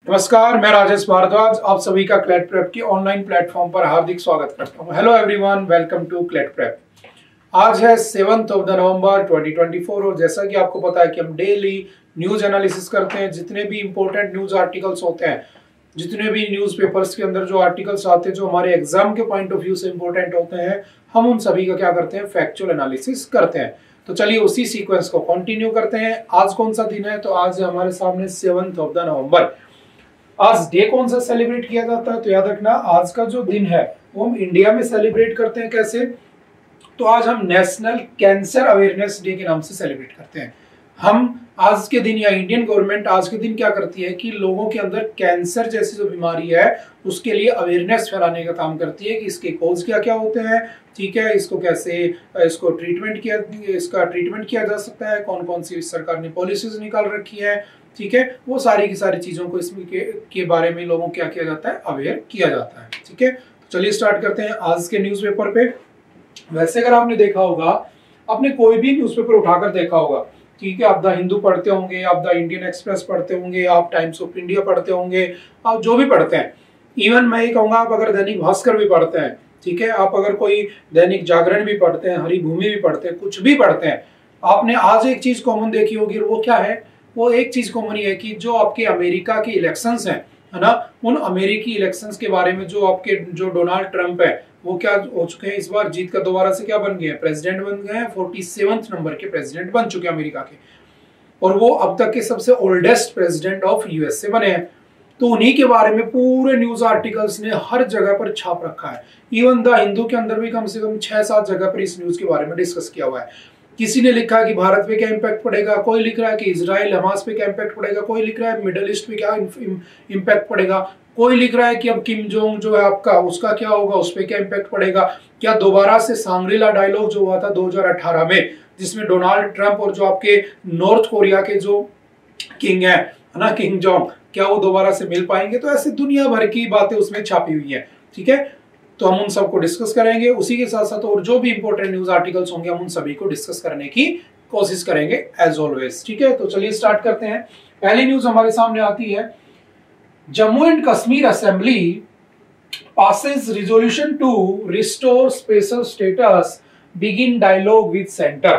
नमस्कार, मैं राजेश भारद्वाज आप सभी का क्लैट प्रेप की ऑनलाइन प्लेटफॉर्म पर हार्दिक स्वागत करता हूं। Hello everyone, welcome to CLAT prep. आज है 7 नवंबर 2024 और जैसा कि आपको पता है कि हम डेली न्यूज एनालिसिस करते हैं। जितने भी इंपॉर्टेंट न्यूज आर्टिकल्स होते हैं, जितने भी न्यूज़पेपर्स के अंदर जो आर्टिकल्स आते हैं जो हमारे एग्जाम के पॉइंट ऑफ व्यू से इंपॉर्टेंट होते हैं, हम उन सभी का क्या करते हैं, फैक्चुअल एनालिसिस करते हैं। तो चलिए उसी सीक्वेंस को कंटिन्यू करते हैं। आज कौन सा दिन है? तो आज है हमारे सामने 7 नवंबर। आज डे कौन सा सेलिब्रेट किया जाता है? तो याद रखना, आज का जो दिन है वो हम इंडिया में सेलिब्रेट करते हैं। कैसे? तो आज हम नेशनल कैंसर अवेयरनेस डे के नाम से सेलिब्रेट करते हैं। हम आज के दिन या इंडियन गवर्नमेंट आज के दिन क्या करती है कि लोगों के अंदर कैंसर जैसी जो बीमारी है उसके लिए अवेयरनेस फैलाने का काम करती है कि इसके कॉज क्या क्या होते हैं, ठीक है, इसको कैसे इसका ट्रीटमेंट किया जा सकता है, कौन कौन सी सरकार ने पॉलिसीज निकाल रखी है, ठीक है, वो सारी की सारी चीजों को इसमें के बारे में लोगों को क्या किया जाता है, अवेयर किया जाता है। ठीक है, तो चलिए स्टार्ट करते हैं आज के न्यूज़पेपर पे। वैसे अगर आपने देखा होगा, आपने कोई भी न्यूज़पेपर उठाकर देखा होगा, ठीक है, आप द हिंदू पढ़ते होंगे, आप द इंडियन एक्सप्रेस पढ़ते होंगे, आप टाइम्स ऑफ इंडिया पढ़ते होंगे, आप जो भी पढ़ते हैं, इवन मैं ये कहूंगा आप अगर दैनिक भास्कर भी पढ़ते हैं, ठीक है, आप अगर कोई दैनिक जागरण भी पढ़ते हैं, हरिभूमि भी पढ़ते हैं, कुछ भी पढ़ते हैं, आपने आज एक चीज कॉमन देखी होगी। वो क्या है? वो एक चीज कॉमन ही है कि जो आपके अमेरिका के इलेक्शंस हैं, है ना, उन अमेरिकी इलेक्शंस के बारे में जो डोनाल्ड ट्रंप है वो क्या हो चुके हैं, इस बार जीत कर दोबारा से क्या बन गए हैं, प्रेसिडेंट बन गए हैं। 47वें नंबर के प्रेसिडेंट बन चुके हैं अमेरिका के, और वो अब तक के सबसे ओल्डेस्ट प्रेसिडेंट ऑफ यूएस से बने हैं। तो उन्हीं के बारे में पूरे न्यूज आर्टिकल्स ने हर जगह पर छाप रखा है। इवन द हिंदू के अंदर भी कम से कम 6-7 जगह पर इस न्यूज के बारे में डिस्कस किया हुआ है। किसी ने लिखा है कि भारत पे क्या इम्पैक्ट पड़ेगा, कोई लिख रहा है कि इजराइल हमास पे क्या इम्पैक्ट पड़ेगा, कोई लिख रहा है मिडिल ईस्ट पे क्या इम्पैक्ट पड़ेगा, कोई लिख रहा है कि अब किम जोंग जो है आपका उसका क्या होगा, उस पर क्या इम्पैक्ट पड़ेगा, क्या दोबारा से सांग्रीला डायलॉग जो हुआ था 2018 में, जिसमें डोनाल्ड ट्रंप और जो आपके नॉर्थ कोरिया के जो किंग है ना, किंग जोंग, क्या वो दोबारा से मिल पाएंगे? तो ऐसे दुनिया भर की बातें उसमें छापी हुई है। ठीक है, तो हम उन सबको डिस्कस करेंगे। उसी के साथ साथ और जो भी इंपॉर्टेंट न्यूज आर्टिकल्स होंगे हम उन सभी को डिस्कस करने की कोशिश करेंगे एज ऑलवेज। ठीक है, तो चलिए स्टार्ट करते हैं। पहली न्यूज हमारे सामने आती है, Jammu and Kashmir assembly passes resolution to restore special status, begin dialogue with center।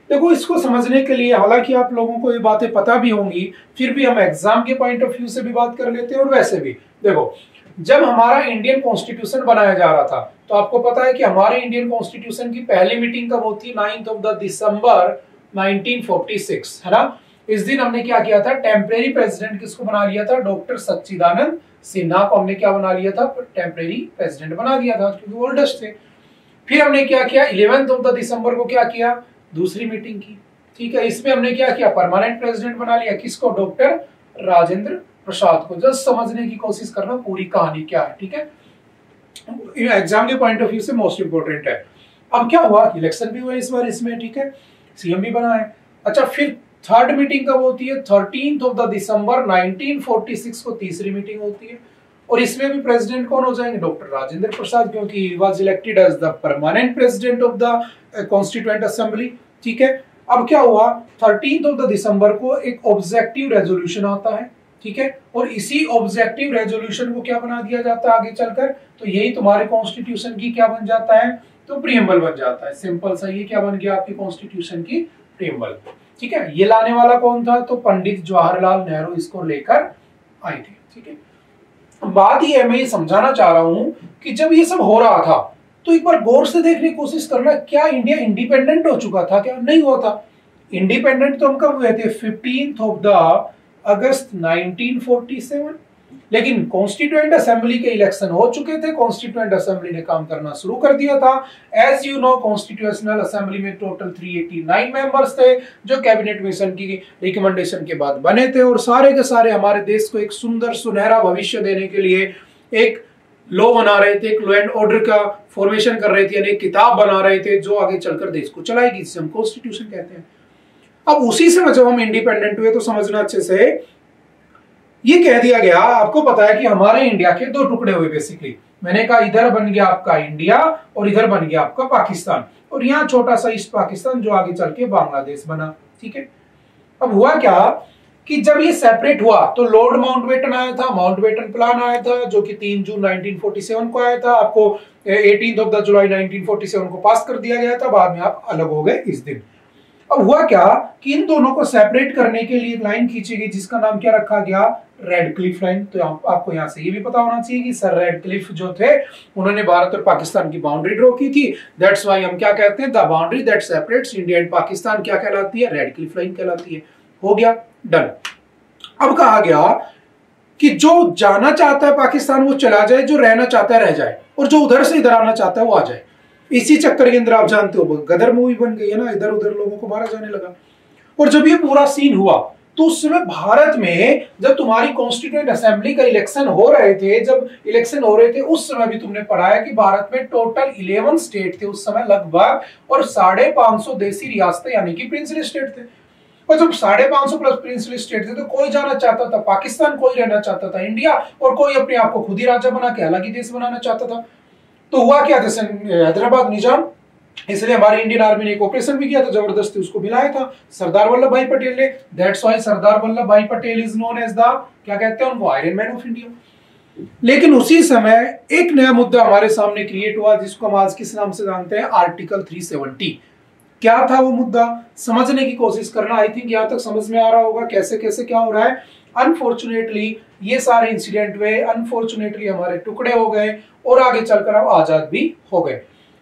देखो, इसको समझने के लिए, हालांकि आप लोगों को ये बातें पता भी होंगी, फिर भी हम एग्जाम के पॉइंट ऑफ व्यू से भी बात कर लेते हैं। और वैसे भी देखो, जब हमारा इंडियन कॉन्स्टिट्यूशन बनाया जा रहा था तो आपको पता है कि हमारे इंडियन कॉन्स्टिट्यूशन की पहली मीटिंग कब होती है? 9 दिसंबर 1946, है ना। इस दिन हमने क्या किया था, टेम्परेरी प्रेसिडेंट किसको बना लिया था? डॉक्टर सच्चिदानंद सिन्हा को हमने क्या बना लिया था? टेम्परेरी प्रेसिडेंट बना दिया था, क्योंकि ओल्डेस्ट थे। फिर हमने क्या किया, 11 दिसंबर को क्या किया? दूसरी मीटिंग की। ठीक है, इसमें हमने क्या किया? परमानेंट प्रेसिडेंट बना लिया। किसको? डॉक्टर राजेंद्र प्रसाद को। जस्ट समझने की कोशिश करना पूरी कहानी क्या है। ठीक है, एग्जाम के पॉइंट ऑफ व्यू से मोस्ट इंपोर्टेंट है। अब क्या हुआ, इलेक्शन भी हुआ इस बार इसमें, ठीक है, सीएम भी बना है। अच्छा, फिर थर्ड मीटिंग कब होती है? 13 दिसंबर 1946 को तीसरी मीटिंग होती है, और इसमें भी प्रेसिडेंट कौन हो जाएंगे? डॉक्टर राजेंद्र प्रसाद, क्योंकि he was elected as the permanent president of the constituent assembly. ठीक है, अब क्या हुआ, 13 दिसंबर को एक ऑब्जेक्टिव रेजोल्यूशन आता है। ठीक है, और इसी ऑब्जेक्टिव रेजोल्यूशन को क्या बना दिया जाता है आगे चलकर? तो यही तुम्हारे कॉन्स्टिट्यूशन की क्या बन जाता है? तो प्रीएम्बल बन जाता है। सिंपल सा, ये क्या बन गया आपकी कॉन्स्टिट्यूशन की? प्रीएम्बल। ठीक है, ये लाने वाला कौन था? तो पंडित जवाहरलाल नेहरू इसको लेकर आए थे। ठीक है, बात ये मैं ये समझाना चाह रहा हूं कि जब ये सब हो रहा था तो एक बार गौर से देखने की कोशिश करना, क्या इंडिया इंडिपेंडेंट हो चुका था? क्या नहीं हुआ था। इंडिपेंडेंट तो हम कब हुए थे? 15 अगस्त 1947। लेकिन कॉन्स्टिट्यूएंट असेंबली के इलेक्शन हो चुके थे, कॉन्स्टिट्यूएंट असेंबली ने काम करना शुरू कर दिया था। As you know, constitutional assembly में टोटल 389 मेंबर्स थे, जो कैबिनेट मिशन की रिकमेंडेशन के बाद बने थे, और सारे के सारे हमारे देश को एक सुंदर सुनहरा भविष्य देने के लिए एक लॉ बना रहे थे, एक लॉ एंड ऑर्डर का फॉर्मेशन कर रहे थे, यानी एक किताब बना रहे थे जो आगे चलकर देश को चलाएगी, जिसे हम कॉन्स्टिट्यूशन कहते हैं। अब उसी से जब हम इंडिपेंडेंट हुए तो समझना अच्छे से, ये कह दिया गया, आपको पता है कि हमारे इंडिया के दो टुकड़े हुए बेसिकली। मैंने कहा इधर बन गया आपका इंडिया और इधर बन गया आपका पाकिस्तान, और यहाँ छोटा सा ईस्ट पाकिस्तान जो आगे चल के बांग्लादेश बना। ठीक है, अब हुआ क्या कि जब ये सेपरेट हुआ तो लॉर्ड माउंटबेटन आया था, माउंटबेटन प्लान आया था जो कि 3 जून 1947 को आया था, आपको 18 जुलाई 1947 को पास कर दिया गया था, बाद में आप अलग हो गए इस दिन। अब हुआ क्या कि इन दोनों को सेपरेट करने के लिए लाइन खींची गई जिसका नाम क्या रखा गया, रेडक्लिफ लाइन। तो आपको यहां से ये भी पता होना चाहिए कि सर रेडक्लिफ जो थे उन्होंने भारत और पाकिस्तान की बाउंड्री ड्रॉ की थी, दैट्स व्हाई हम क्या कहते हैं, the boundary that separates India and Pakistan क्या कहलाती है, रेडक्लिफ लाइन कहलाती है। हो गया, डन। अब कहा गया कि जो जाना चाहता है पाकिस्तान वो चला जाए, जो रहना चाहता है रह जाए, और जो उधर से इधर आना चाहता है वो आ जाए। इसी चक्कर के अंदर आप जानते हो गदर मूवी बन गई है ना, इधर उधर लोगों को मारा जाने लगा। और जब ये पूरा सीन हुआ तो उस समय भारत में जब तुम्हारी कॉन्स्टिट्यूएंट असेंबली का इलेक्शन हो रहे थे, जब इलेक्शन हो रहे थे उस समय भी तुमने पढ़ा है कि भारत में टोटल 11 स्टेट थे उस समय लगभग, और 550 देसी रियासतें यानी कि प्रिंसली स्टेट थे। और जब 550 प्लस प्रिंसली स्टेट थे तो कोई जाना चाहता था पाकिस्तान, कोई रहना चाहता था इंडिया, और कोई अपने आप को खुद ही राजा बना के अलग ही देश बनाना चाहता था। तो हुआ क्या, जैसे हैदराबाद निजाम, इसलिए हमारी इंडियन आर्मी ने एक ऑपरेशन भी किया था, जबरदस्ती उसको मिलाया था सरदार वल्लभ भाई पटेल ने। That's why Sardar Vallabh Bhai Patel is known as the, क्या कहते हैं उनको, आयरन मैन ऑफ इंडिया। लेकिन उसी समय एक नया मुद्दा हमारे सामने क्रिएट हुआ जिसको हम आज किस नाम से जानते हैं, आर्टिकल 370। क्या था वो मुद्दा, समझने की कोशिश करना। आई थिंक यहां तक समझ में आ रहा होगा कैसे कैसे क्या हो रहा है। अनफॉर्चुनेटली ये सारे इंसिडेंट हुए, अनफॉर्चुनेटली हमारे टुकड़े हो गए और आगे चलकर हम आजाद भी हो गए।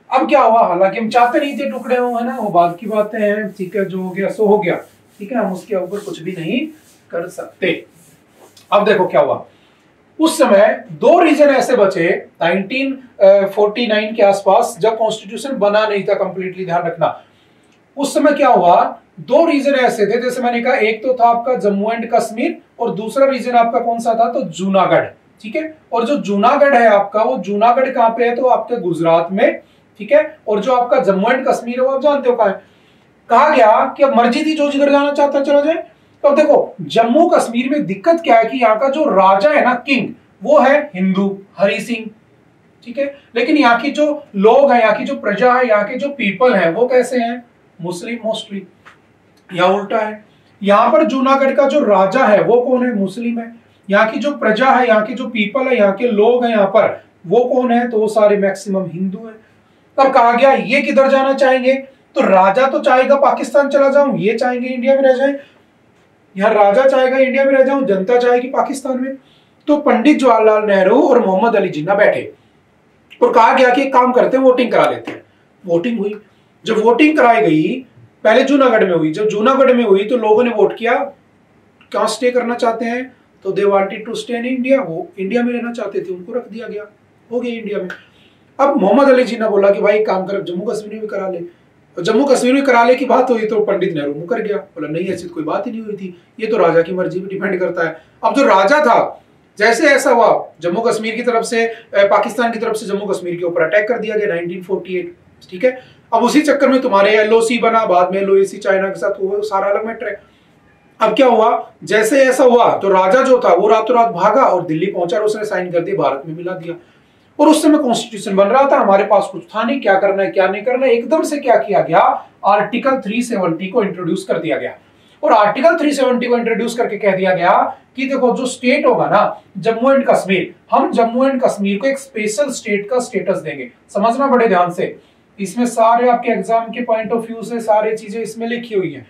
अब क्या हुआ, हालांकि हम चाहते नहीं थे टुकड़े हो, है ना, वो बात की बातें हैं, ठीक है, जो हो गया सो हो गया, ठीक है, हम उसके ऊपर कुछ भी नहीं कर सकते। अब देखो क्या हुआ, उस समय दो रीजन ऐसे बचे 1949 के आसपास, जब कॉन्स्टिट्यूशन बना नहीं था कंप्लीटली, ध्यान रखना। उस समय क्या हुआ, दो रीजन ऐसे थे, जैसे मैंने कहा, एक तो था आपका जम्मू एंड कश्मीर और दूसरा रीजन आपका कौन सा था, तो जूनागढ़, ठीक है। और जो जूनागढ़ है आपका, वो जूनागढ़ कहां पे है, तो आपके गुजरात में, ठीक है। और जो आपका जम्मू एंड कश्मीर है वो आप जानते हो कहां है। कहा गया कि अब मर्जी थी, जो जिधर जाना चाहता चला जाए। तो देखो जम्मू कश्मीर में दिक्कत क्या है कि यहाँ का जो राजा है ना, किंग, वो है हिंदू, हरि सिंह, ठीक है। लेकिन यहाँ की जो लोग हैं, यहाँ की जो प्रजा है, यहाँ के जो पीपल है, वो कैसे हैं, मुस्लिम मोस्टली। यहाँ उल्टा है, यहाँ पर जूनागढ़ का जो राजा है वो कौन है, मुस्लिम है। यहाँ की जो प्रजा है, यहाँ की जो पीपल है, यहाँ के लोग हैं यहाँ पर, वो कौन है, तो वो सारे मैक्सिमम हिंदू है। तब कहा गया ये किधर जाना चाहेंगे, तो राजा तो चाहेगा पाकिस्तान चला जाऊं, ये चाहेंगे इंडिया में रह जाए। यहाँ राजा चाहेगा इंडिया में रह जाऊं, जनता चाहेगी पाकिस्तान में। तो पंडित जवाहरलाल नेहरू और मोहम्मद अली जिन्ना बैठे और कहा गया कि एक काम करते हैं, वोटिंग करा लेते हैं। वोटिंग हुई, जब वोटिंग कराई गई, पहले जूनागढ़ में हुई, जब जूनागढ़ में हुई तो लोगों ने वोट किया, कहां स्टे करना चाहते हैं, तो they wanted to stay in India, वो इंडिया में रहना चाहते थे, उनको रख दिया गया, हो गया इंडिया में। अब मोहम्मद अली जिन्ना बोला कि भाई काम कर, जम्मू कश्मीर में भी करा ले। और जम्मू कश्मीर में कराने की बात हुई तो पंडित नेहरू मुकर गया, बोला नहीं ऐसी कोई बात ही नहीं हुई थी, ये तो राजा की मर्जी पे डिपेंड करता है। अब जो राजा था, जैसे ऐसा हुआ जम्मू कश्मीर की तरफ से, पाकिस्तान की तरफ से जम्मू कश्मीर के ऊपर अटैक कर दिया गया 1948, ठीक है। अब उसी चक्कर में तुम्हारे एलओसी बना, बाद में एलओसी चाइना के साथ, वो सारा अलग मैटर है। अब क्या हुआ, जैसे ऐसा हुआ तो राजा जो था वो रातों रात भागा और दिल्ली पहुंचा और उसने साइन कर दिया, भारत में मिला दिया। और उस समय कॉन्स्टिट्यूशन बन रहा था, हमारे पास कुछ था नहीं, क्या करना है क्या नहीं करना है। एकदम से क्या किया गया, आर्टिकल 370 को इंट्रोड्यूस कर दिया गया। और आर्टिकल 370 को इंट्रोड्यूस करके कह दिया गया कि देखो जो स्टेट होगा ना, जम्मू एंड कश्मीर, हम जम्मू एंड कश्मीर को एक स्पेशल स्टेट का स्टेटस देंगे। समझना बड़े ध्यान से, इसमें सारे आपके एग्जाम के पॉइंट ऑफ व्यू से सारी चीजें इसमें लिखी हुई है।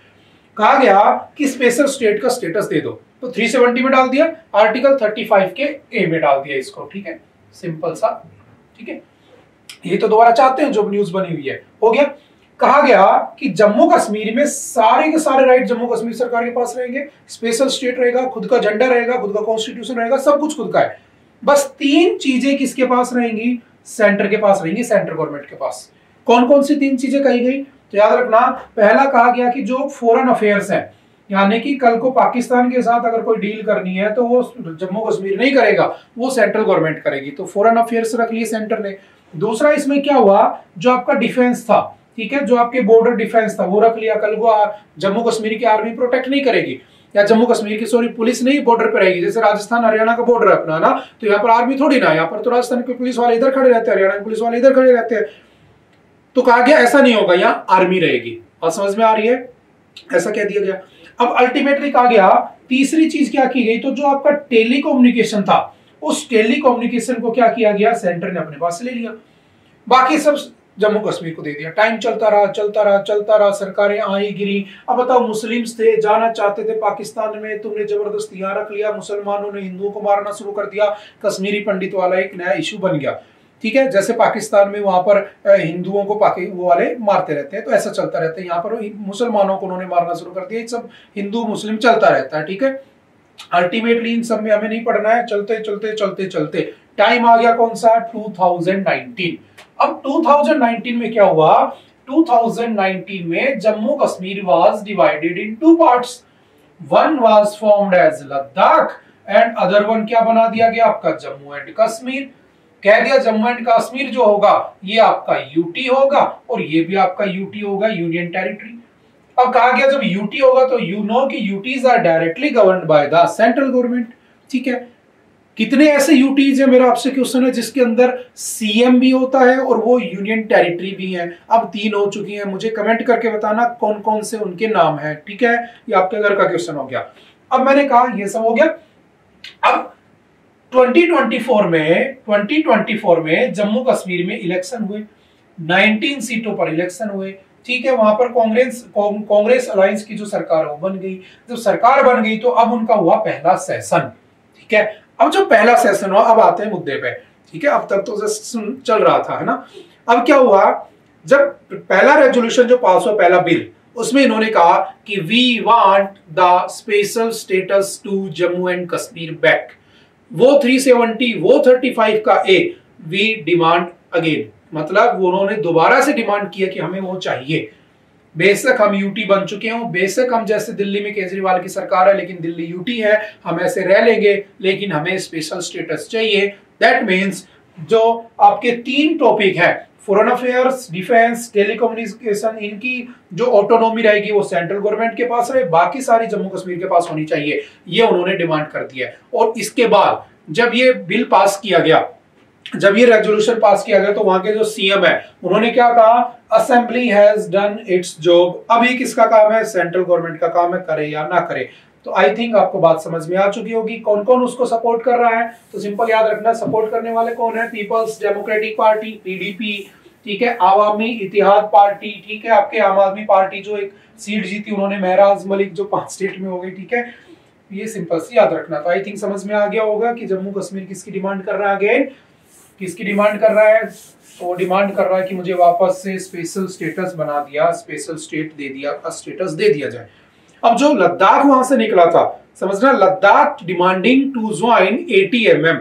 कहा गया कि स्पेशल स्टेट का स्टेटस दे दो, तो 370 में डाल दिया, आर्टिकल 35 के ए में डाल दिया इसको, ठीक है, सिंपल सा, ठीक है। ये तो दोबारा चाहते हैं, जो न्यूज बनी हुई है, हो गया। कहा गया कि जम्मू कश्मीर में सारे के सारे राइट जम्मू कश्मीर सरकार के पास रहेंगे, स्पेशल स्टेट रहेगा, खुद का झंडा रहेगा, खुद का कॉन्स्टिट्यूशन रहेगा, सब कुछ खुद का है। बस तीन चीजें किसके पास रहेंगी, सेंटर के पास रहेंगी, सेंट्रल गवर्नमेंट के पास। कौन कौन सी तीन चीजें कही गई, तो याद रखना, पहला कहा गया कि जो फॉरेन अफेयर्स है, यानी कि कल को पाकिस्तान के साथ अगर कोई डील करनी है तो वो जम्मू कश्मीर नहीं करेगा, वो सेंट्रल गवर्नमेंट करेगी, तो फॉरेन अफेयर्स रख लिए सेंटर ने। दूसरा इसमें क्या हुआ, जो आपका डिफेंस था, ठीक है, जो आपके बॉर्डर डिफेंस था वो रख लिया, कल को जम्मू कश्मीर की आर्मी प्रोटेक्ट नहीं करेगी, या जम्मू कश्मीर की सॉरी पुलिस नहीं बॉर्डर पे रहेगी। जैसे राजस्थान हरियाणा का बॉर्डर अपना ना, तो यहाँ पर आर्मी थोड़ी ना, यहाँ पर तो राजस्थान के पुलिस वाले इधर खड़े रहते हैं, हरियाणा के पुलिस वाले इधर खड़े रहते हैं। तो कहा गया ऐसा नहीं होगा, यहाँ आर्मी रहेगी। और समझ में आ रही है, ऐसा कह दिया गया। अब अल्टीमेटली कहा गया, तीसरी चीज क्या की गई, तो जो आपका टेलीकम्युनिकेशन था, उस टेलीकम्युनिकेशन को क्या किया गया, सेंटर ने अपने पास ले लिया, बाकी सब जम्मू कश्मीर को दे दिया। टाइम चलता रहा चलता रहा चलता रहा, सरकारें आई गिरी। अब बताओ, मुस्लिम्स थे, जाना चाहते थे पाकिस्तान में, तुमने जबरदस्ती यहाँ रख लिया, मुसलमानों ने हिंदुओं को मारना शुरू कर दिया, कश्मीरी पंडित वाला एक नया इशू बन गया। ठीक है, जैसे पाकिस्तान में वहां पर हिंदुओं को वो वाले मारते रहते हैं, तो ऐसा चलता रहता है, यहाँ पर मुसलमानों को उन्होंने मारना शुरू कर दिया, सब हिंदू मुस्लिम चलता रहता है। ठीक है, अल्टीमेटली इन सब में हमें नहीं पढ़ना है, चलते चलते चलते चलते टाइम आ गया कौन सा, 2019। अब 2019 में क्या हुआ, 2019 में Jammu Kashmir was divided into parts, one was formed as Ladakh and other one क्या बना दिया गया, आपका जम्मू एंड कश्मीर। कह दिया जम्मू एंड कश्मीर जो होगा ये आपका यूटी होगा, और ये भी आपका यूटी होगा, यूनियन टेरिटरी। अब कहा गया जब यूटी होगा तो यू नो कि UTs are directly governed by the central government. ठीक है, कितने ऐसे यूटीज है, मेरा आपसे क्वेश्चन है, जिसके अंदर सीएम भी होता है और वो यूनियन टेरिटरी भी है। अब 3 हो चुकी हैं, मुझे कमेंट करके बताना कौन कौन से उनके नाम है। ठीक है, ये आपके घर का क्वेश्चन हो गया। अब मैंने कहा ये सब हो गया। अब 2024 में जम्मू कश्मीर में इलेक्शन हुए, 19 सीटों पर इलेक्शन हुए। ठीक है, वहां पर कांग्रेस अलायंस की जो सरकार है वो बन गई। जब सरकार बन गई तो अब उनका हुआ पहला सेशन। ठीक है, अब जो पहला सेशन हुआ, अब आते हैं मुद्दे पे। ठीक है, अब तक तो जस्ट चल रहा था, है ना। अब क्या हुआ, जब पहला रेजोल्यूशन जो पास हुआ, पहला बिल, उसमें इन्होंने कहा कि we want the special status to Jammu and Kashmir back. वो 370, वो 35 का ए, वी डिमांड अगेन, मतलब उन्होंने दोबारा से डिमांड किया कि हमें वो चाहिए। बेशक हम यूटी बन चुके हों, बेशक हम जैसे दिल्ली में केजरीवाल की सरकार है लेकिन दिल्ली यूटी है, हम ऐसे रह लेंगे, लेकिन हमें स्पेशल स्टेटस चाहिए। दैट मीन्स जो आपके 3 टॉपिक है, फॉरेन अफेयर्स, डिफेंस, टेलीकम्युनिकेशन, इनकी जो ऑटोनॉमी रहेगी वो सेंट्रल गवर्नमेंट के पास रहे, बाकी सारी जम्मू कश्मीर के पास होनी चाहिए, ये उन्होंने डिमांड कर दिया है। और इसके बाद जब ये बिल पास किया गया, जब ये रेजोल्यूशन पास किया गया, तो वहां के जो सीएम है उन्होंने क्या कहा, assembly has done it's job. अभी किसका काम है, सेंट्रल गवर्नमेंट का काम है, करे या ना करे। तो आई थिंक आपको बात समझ में आ चुकी होगी कौन कौन उसको सपोर्ट कर रहा है। तो सिंपल याद रखना, सपोर्ट करने वाले कौन है, पीपल्स डेमोक्रेटिक पार्टी पीडीपी, ठीक है, आवामी इतिहाद पार्टी, ठीक है, आपके आम आदमी पार्टी जो एक सीट जीती उन्होंने, महराज मलिक जो 5 स्टेट में हो गई। ठीक है, ये सिंपल सी याद रखना। तो आई थिंक समझ में आ गया होगा कि जम्मू कश्मीर किसकी डिमांड कर रहा है, अगेन किसकी डिमांड कर रहा है, तो डिमांड कर रहा है कि मुझे वापस से स्पेशल स्टेटस बना दिया, स्पेशल स्टेट दे दिया, स्टेटस दे दिया जाए। अब जो लद्दाख वहां से निकला था, समझना, Ladakh demanding to join ATMM,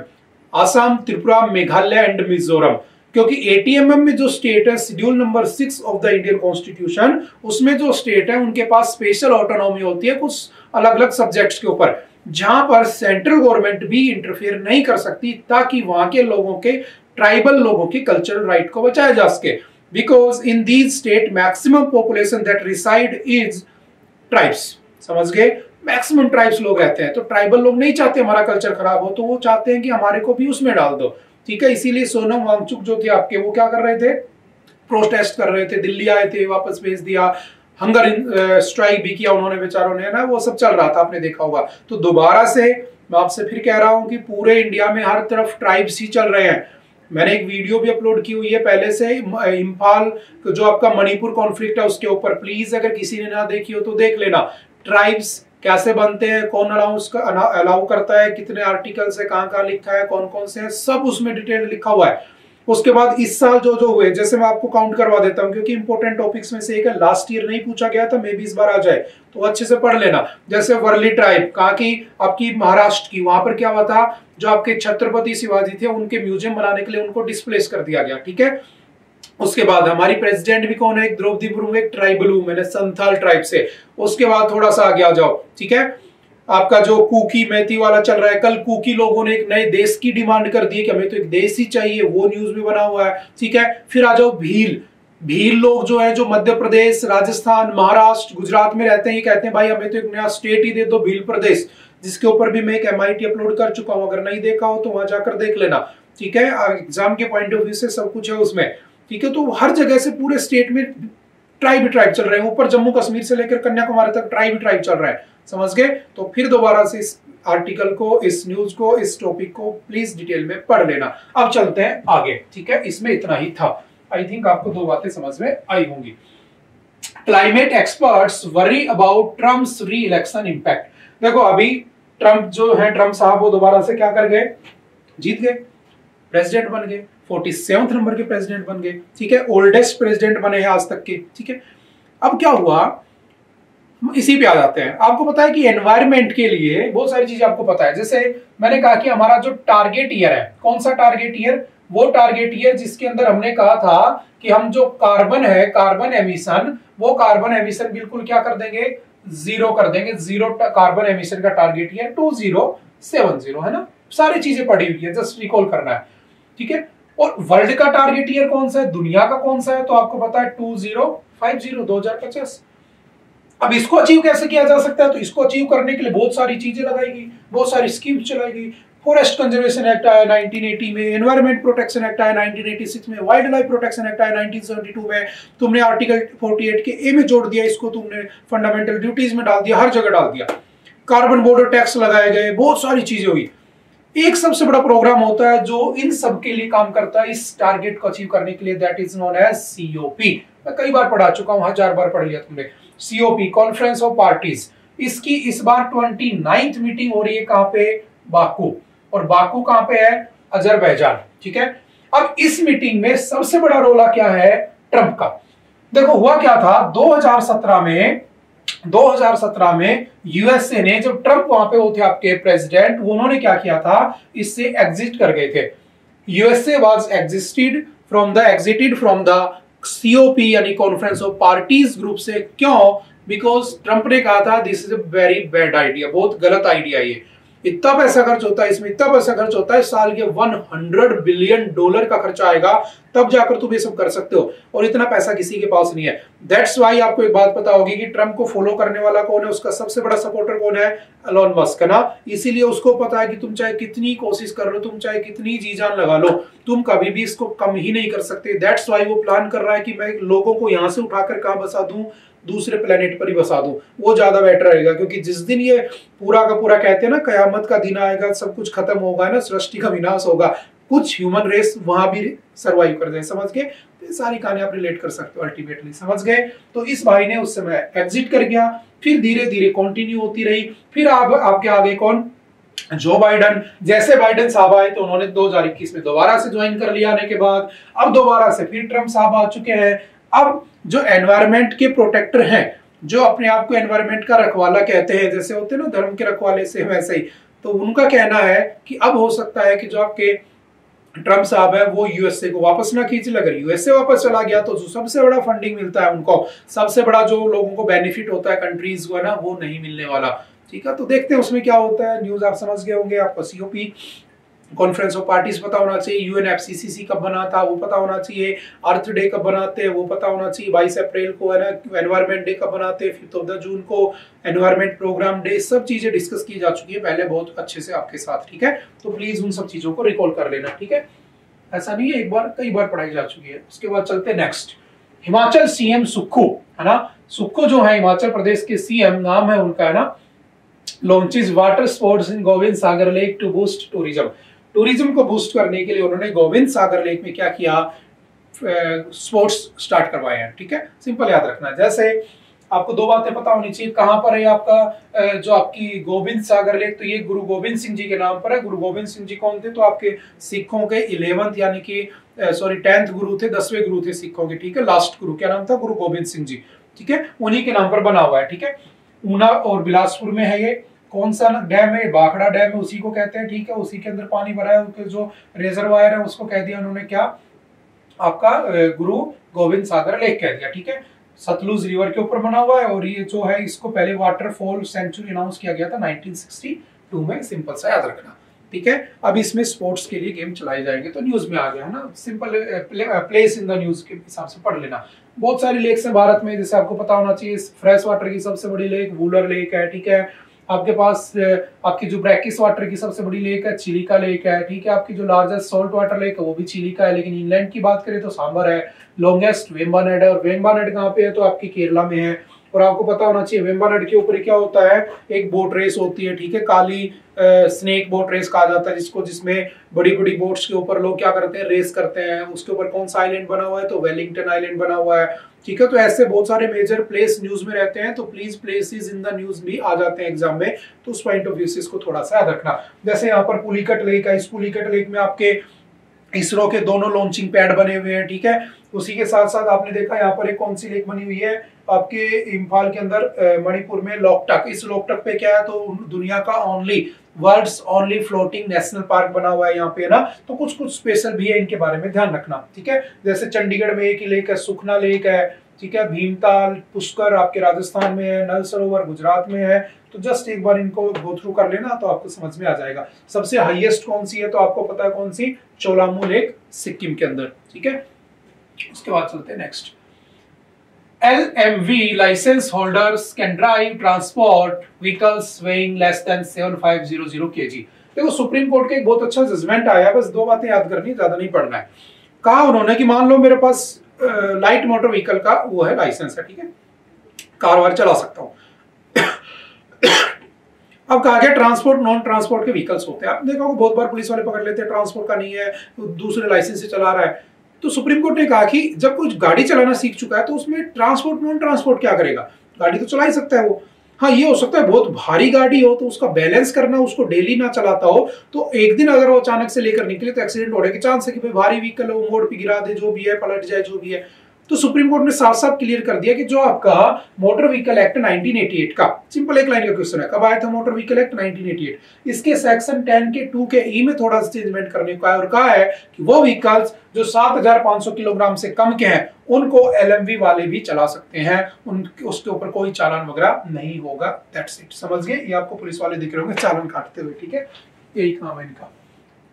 Assam, Tripura, Meghalaya and Mizoram, क्योंकि ATMM में जो स्टेट है, schedule number 6 of the Indian constitution, उसमें जो स्टेट है उनके पास स्पेशल ऑटोनॉमी होती है कुछ अलग अलग सब्जेक्ट्स के ऊपर, जहां पर सेंट्रल गवर्नमेंट भी इंटरफेयर नहीं कर सकती, ताकि वहां के लोगों के, ट्राइबल लोगों की कल्चरल राइट को बचाया जा सके। Because in these state maximum population that reside is tribes. समझ गए, मैक्सिमम ट्राइब्स लोग रहते हैं, तो ट्राइबल लोग नहीं चाहते हमारा कल्चर खराब हो, तो वो चाहते हैं कि हमारे को भी उसमें डाल दो। ठीक है, इसीलिए सोनम वांगचुक जो थे आपके, वो क्या कर रहे थे, प्रोटेस्ट कर रहे थे, दिल्ली आए थे, वापस भेज दिया, हंगर स्ट्राइक भी किया उन्होंने बेचारों ने ना, वो सब चल रहा था, आपने देखा होगा। तो दोबारा से मैं आपसे फिर कह रहा हूं कि पूरे इंडिया में हर तरफ ट्राइब्स ही चल रहे हैं। मैंने एक वीडियो भी अपलोड की हुई है पहले से, इम्फाल जो आपका मणिपुर कॉन्फ्लिक्ट है उसके ऊपर, प्लीज अगर किसी ने ना देखी हो तो देख लेना। ट्राइब्स कैसे बनते हैं, कौन अलाउ करता है, कितने आर्टिकल्स है, कहाँ लिखा है, कौन कौन से हैं, सब उसमें डिटेल लिखा हुआ है। उसके बाद इस साल जो जो हुए, जैसे मैं आपको काउंट करवा देता हूं, क्योंकि इंपॉर्टेंट टॉपिक्स में से एक है, लास्ट ईयर नहीं पूछा गया था, मे बी इस बार आ जाए, तो अच्छे से पढ़ लेना। जैसे वर्ली ट्राइब कहाँ की, आपकी महाराष्ट्र की, वहां पर क्या हुआ था, जो आपके छत्रपति शिवाजी थे उनके म्यूजियम बनाने के लिए उनको डिस्प्लेस कर दिया गया। ठीक है, उसके बाद हमारी प्रेसिडेंट भी कौन है, द्रौपदी मुर्मू, एक ट्राइबल वुमेन है, संथाल ट्राइब से। उसके बाद थोड़ा सा आगे आ जाओ, ठीक है, आपका जो कुकी मैती वाला चल रहा है, कल कुकी लोगों ने एक नए देश की डिमांड कर दी कि हमें तो एक देश ही चाहिए, वो न्यूज में बना हुआ है। ठीक है, फिर आ जाओ भील लोग जो है, जो मध्य प्रदेश, राजस्थान, महाराष्ट्र, गुजरात में रहते हैं, ये कहते हैं भाई हमें तो एक नया स्टेट ही दे दो, भील प्रदेश, जिसके ऊपर भी मैं एक MIT अपलोड कर चुका हूं, अगर नहीं देखा हो तो वहां जाकर देख लेना। ठीक है, एग्जाम के पॉइंट ऑफ व्यू से सब कुछ है उसमें। ठीक है, तो हर जगह से पूरे स्टेट में ट्राइब ट्राइब चल रहे हैं, ऊपर जम्मू कश्मीर से लेकर कन्याकुमारी तक ट्राइब ट्राइब चल रहा है, समझ गए। तो फिर दोबारा से इस आर्टिकल को, इस न्यूज को, इस टॉपिक को प्लीज डिटेल में पढ़ लेना। अब चलते हैं आगे, ठीक है, इसमें इतना ही था। आई थिंक आपको दो बातें समझ में आई होंगी। Climate experts worry about Trump's री इलेक्शन इंपैक्ट। देखो अभी ट्रम्प जो है, ट्रम्प साहब वो दोबारा से क्या कर गए, जीत गए, प्रेसिडेंट बन गए, 47 नंबर के प्रेसिडेंट बन गए, ठीक है, ओल्डेस्ट प्रेसिडेंट बने हैं आज तक के, ठीक है। अब क्या हुआ, इसी पे आ जाते हैं। आपको पता है कि एनवायरमेंट के लिए बहुत सारी चीजें आपको पता है, जैसे मैंने कहा कि हमारा जो टारगेट ईयर है, कौन सा टारगेट ईयर, वो टारगेट ईयर जिसके अंदर हमने कहा था कि हम जो कार्बन है, कार्बन एमिशन, वो कार्बन एमिशन बिल्कुल क्या कर देंगे, जीरो कर देंगे, जीरो कार्बन एमिशन का टारगेट ईयर 2070 है ना, सारी चीजें पड़ी हुई है, जस्ट रिकॉल करना है, ठीक है। और वर्ल्ड का टारगेट ईयर कौन सा है, दुनिया का कौन सा है, तो आपको पता है 2050। अब इसको अचीव कैसे किया जा सकता है, तो इसको अचीव करने के लिए बहुत सारी चीजें लगाएगी, बहुत सारी स्कीम चलाएगी। फॉरेस्ट कंजर्वेशन एक्ट आया 1980 में, एनवायरमेंट प्रोटेक्शन एक्ट आया 1986 में, वाइल्ड लाइफ प्रोटेक्शन एक्ट आया 1972 में, तुमने आर्टिकल 48 के ए में जोड़ दिया, इसको तुमने फंडामेंटल ड्यूटीज में डाल दिया, हर जगह डाल दिया। कार्बन बॉर्डर टैक्स लगाए गए, बहुत सारी चीजें हुई। एक सबसे बड़ा प्रोग्राम होता है जो इन सब के लिए काम करता है, इस टारगेट को अचीव करने के लिए, that is known as COP. मैं कई बार पढ़ा चुका हूं, 1000 बार पढ़ लिया तुमने। सीओपी, कॉन्फ्रेंस ऑफ पार्टीज, इसकी इस बार 29th मीटिंग हो रही है, कहां पे, बाकू, और बाकू कहां पे है, अजरबैजान, ठीक है। अब इस मीटिंग में सबसे बड़ा रोल क्या है, ट्रंप का। देखो हुआ क्या था 2017 में यूएसए ने, जब ट्रंप वहां पे वो थे आपके प्रेसिडेंट, उन्होंने क्या किया था, इससे एग्जिट कर गए थे। USA was exerted from the COP यानी कॉन्फ्रेंस ऑफ पार्टीज ग्रुप से। क्यों, बिकॉज ट्रंप ने कहा था this is a very bad idea, बहुत गलत आइडिया ये, इतना पैसा खर्च होता है इसमें, इतना पैसा खर्च होता है, साल के $100 बिलियन का खर्चा आएगा, तब जाकर तुम ये सब कर सकते हो, और इतना पैसा किसी के पास नहीं है। दैट्स वाई आपको एक बात पता होगी कि ट्रंप को फॉलो करने वाला कौन है, उसका सबसे बड़ा सपोर्टर कौन है, एलोन मस्क है ना। इसीलिए उसको पता है कि तुम चाहे कितनी कोशिश कर लो, तुम चाहे कितनी जी जान लगा लो, तुम कभी भी इसको कम ही नहीं कर सकते। दैट्स वाई वो प्लान कर रहा है कि मैं लोगों को यहां से उठाकर कहां बसा दूं, दूसरे प्लेनेट पर ही बसा दूं, वो ज्यादा बेटर रहेगा। क्योंकि जिस दिन ये पूरा का पूरा कहते हैं ना, कयामत का दिन आएगा, सब कुछ खत्म होगा ना, सृष्टि का विनाश होगा, कुछ ह्यूमन रेस वहां भी सरवाइव कर जाए, समझ गए। तो सारी कहानी आप रिलेट कर सकते हो अल्टीमेटली, समझ गए। तो इस भाई ने उस समय एग्जिट कर गया, फिर धीरे धीरे कंटिन्यू होती रही। फिर आपके आगे कौन, जो बाइडन। जैसे बाइडन साहब आए तो उन्होंने 2021 में दोबारा से ज्वाइन कर लिया, आने के बाद अब दोबारा से फिर ट्रंप साहब आ चुके हैं। अब जो एनवायरमेंट के प्रोटेक्टर हैं, जो अपने आप को एनवायरमेंट का रखवाला कहते हैं, जैसे होते हैं ना धर्म के रखवाले से वैसे ही, तो उनका कहना है कि अब हो सकता है कि जो आपके ट्रंप साहब है वो यूएसए को वापस ना खींच ले। अगर यूएसए वापस चला गया तो जो सबसे बड़ा फंडिंग मिलता है उनको, सबसे बड़ा जो लोगों को बेनिफिट होता है कंट्रीज को है ना, वो नहीं मिलने वाला, ठीक है। तो देखते हैं उसमें क्या होता है। न्यूज आप समझ गए होंगे, आपको सीओपी कॉन्फ्रेंस ऑफ पार्टीज पता होना चाहिए, यूएनएफसीसीसी कब बना था वो पता होना चाहिए, अर्थ डे कब बनाते हैं वो पता होना चाहिए, 22 अप्रैल को है ना एनवायरमेंट डे कब बनाते हैं, 5 जून को एनवायरमेंट प्रोग्राम डे, सब चीजें डिस्कस की जा चुकी है पहले बहुत अच्छे से आपके साथ, ठीक है। तो प्लीज उन सब चीजों को रिकॉल कर लेना, ठीक है। ऐसा नहीं है, एक बार कई बार पढ़ाई जा चुकी है। उसके बाद चलते नेक्स्ट, हिमाचल सीएम सुक्खू है ना, सुक्खू जो है हिमाचल प्रदेश के सीएम, नाम है उनका है ना, launches water sports in Gobind Sagar lake to boost tourism. Tourism को बूस्ट करने के लिए उन्होंने गोविंद सागर लेक में क्या किया, स्पोर्ट्स स्टार्ट करवाए हैं, ठीक है। सिंपल याद रखना, जैसे आपको दो बातें पता होनी चाहिए, कहां पर है आपका जो आपकी गोविंद सागर लेक, तो ये गुरु गोविंद सिंह जी के नाम पर है। गुरु गोविंद सिंह जी कौन थे, तो आपके सिखों के 11th यानी कि 10th गुरु थे, 10वें गुरु थे सिखों के, ठीक है। लास्ट गुरु क्या नाम था, गुरु गोविंद सिंह जी, ठीक है, उन्हीं के नाम पर बना हुआ है, ठीक है। ऊना और बिलासपुर में है ये। कौन सा डैम है, बाखड़ा डैम है, उसी को कहते हैं, ठीक है। उसी के अंदर पानी भरा है, उनके जो रिजर्वायर है उसको कह दिया उन्होंने क्या, आपका गुरु गोविंद सागर लेक कह दिया, ठीक है। सतलुज रिवर के ऊपर बना हुआ है, और ये जो है इसको पहले वाटरफॉल सेंचुरी अनाउंस किया गया था 1962 में, सिंपल सा याद रखना, ठीक है। अब इसमें स्पोर्ट्स के लिए गेम चलाए जाएंगे, तो न्यूज में आ गया है ना, simple place in the news के हिसाब से पढ़ लेना। बहुत सारी लेक्स हैं भारत में, जैसे आपको पता होना चाहिए, फ्रेश वाटर की सबसे बड़ी लेक वुलर लेक है, ठीक है। आपके पास आपकी जो ब्रैकिस वाटर की सबसे बड़ी लेक है चिलिका लेक है, ठीक है। आपकी जो लार्जेस्ट सॉल्ट वाटर लेक है वो भी चिलिका है, लेकिन इंग्लैंड की बात करें तो सांबर है। लॉन्गेस्ट वेम्बानाड है, और वेम्बानाड कहाँ पे है तो आपकी केरला में है। और आपको पता होना चाहिए वेम्बानाड के ऊपर क्या होता है, एक बोट रेस होती है, ठीक है। काली स्नेक बोट रेस कहा जाता है जिसको, जिसमें बड़ी बड़ी बोट्स के ऊपर लोग क्या करते हैं, रेस करते हैं। उसके ऊपर कौन सा आइलैंड बना हुआ है तो वेलिंगटन आइलैंड बना हुआ है, ठीक है। तो ऐसे बहुत सारे मेजर प्लेस न्यूज में रहते हैं, तो please places in the news भी आ जाते हैं एग्जाम में, तो उस पॉइंट ऑफ व्यू से इसको थोड़ा सा याद रखना। जैसे यहाँ पर पुलिकट लेक है, इस पुलिकट लेक में आपके इसरो के दोनों लॉन्चिंग पैड बने हुए हैं, ठीक है। उसी के साथ साथ आपने देखा यहाँ पर एक कौन सी लेक बनी हुई है आपके इम्फाल के अंदर मणिपुर में, लोकटक। इस लोकटक पे क्या है तो दुनिया का world's only floating national park बना हुआ है यहाँ पे, है ना। तो कुछ कुछ स्पेशल भी है, इनके बारे में ध्यान रखना, ठीक है। जैसे चंडीगढ़ में एक ही लेक है, सुखना लेक है, ठीक है। भीमताल पुष्कर आपके राजस्थान में है, नल सरोवर गुजरात में है। तो जस्ट एक बार इनको गो थ्रू कर लेना तो आपको समझ में आ जाएगा। सबसे हाईएस्ट कौन सी है तो आपको पता है कौन सी, चोलामू लेक सिक्किम के अंदर, ठीक है। उसके बाद चलते हैं next. LMV license holders can drive transport vehicles weighing less than 7500 kg। देखो सुप्रीम कोर्ट का एक बहुत अच्छा जजमेंट आया है, बस दो बातें याद करनी, ज्यादा नहीं पढ़ना है। कहा उन्होंने कि मान लो मेरे पास लाइट मोटर व्हीकल का वो है लाइसेंस है, ठीक है, कार वार चला सकता हूं। अब कहा गया ट्रांसपोर्ट नॉन ट्रांसपोर्ट के व्हीकल्स होते हैं। आप देखो बहुत बार पुलिस वाले पकड़ लेते हैं, ट्रांसपोर्ट का नहीं है, दूसरे लाइसेंस से चला रहा है। तो सुप्रीम कोर्ट ने कहा कि जब कुछ गाड़ी चलाना सीख चुका है तो उसमें ट्रांसपोर्ट नॉन ट्रांसपोर्ट क्या करेगा, गाड़ी तो चला ही सकता है वो। हाँ ये हो सकता है बहुत भारी गाड़ी हो तो उसका बैलेंस करना, उसको डेली ना चलाता हो तो एक दिन अगर वो अचानक से लेकर निकले तो एक्सीडेंट होने के चांस है कि भाई भारी व्हीकल हो, मोड़ पे गिरा दे, जो भी है, पलट जाए, जो भी है। तो सुप्रीम कोर्ट ने साफ साफ क्लियर कर दिया कि जो आपका मोटर व्हीकल एक्ट 1988 का, सिंपल एक लाइन का क्वेश्चन है, कब आया था मोटर व्हीकल एक्ट 1988, इसके सेक्शन 10 के 2 के ई में थोड़ा सा चेंजमेंट करने को है और कहा है कि वो व्हीकल्स जो 7500 किलोग्राम से कम के हैं उनको LMV वाले भी चला सकते हैं, उसके ऊपर कोई चालान वगैरह नहीं होगा। दैट्स इट, समझ गए। ये आपको पुलिस वाले दिख रहे होंगे चालान काटते हुए, ठीक है, यही काम है इनका।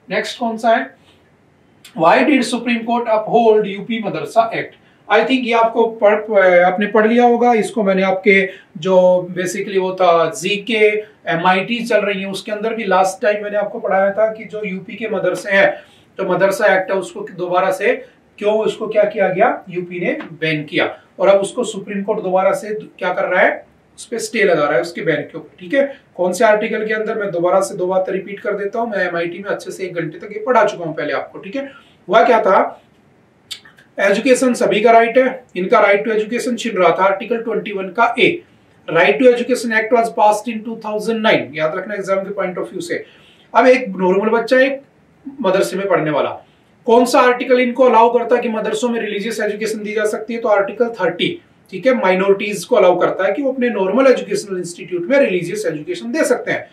नेक्स्ट कौन सा है, why did supreme court uphold UP Madrasa act. I think ये आपको आपने पढ़ लिया होगा, इसको मैंने आपके जो बेसिकली वो था जीके MIT चल रही है उसके अंदर भी लास्ट टाइम मैंने आपको पढ़ाया था कि जो यूपी के मदरसे हैं, तो मदरसा एक्ट है उसको दोबारा से क्यों उसको क्या किया गया, यूपी ने बैन किया, और अब उसको सुप्रीम कोर्ट दोबारा से क्या कर रहा है, उस पर स्टे लगा रहा है उसके बैन के ऊपर, ठीक है। कौन से आर्टिकल के अंदर, मैं दोबारा से दो बात रिपीट कर देता हूँ, मैं MIT में अच्छे से 1 घंटे तक ये पढ़ा चुका हूँ पहले आपको, ठीक है। वह क्या था, एजुकेशन सभी का राइट है, इनका राइट टू एजुकेशन छिन रहा था आर्टिकल 21 का A. Right to education act was passed in 2009, याद रखना एग्जाम के पॉइंट ऑफ व्यू से। अब एक नॉर्मल बच्चा एक मदरसे में पढ़ने वाला, कौन सा आर्टिकल इनको अलाउ करता है कि मदरसों में रिलीजियस एजुकेशन दी जा सकती है, तो आर्टिकल 30, ठीक है, माइनॉरिटीज को अलाउ करता है कि वो अपने नॉर्मल एजुकेशनल इंस्टीट्यूट में रिलीजियस एजुकेशन दे सकते हैं।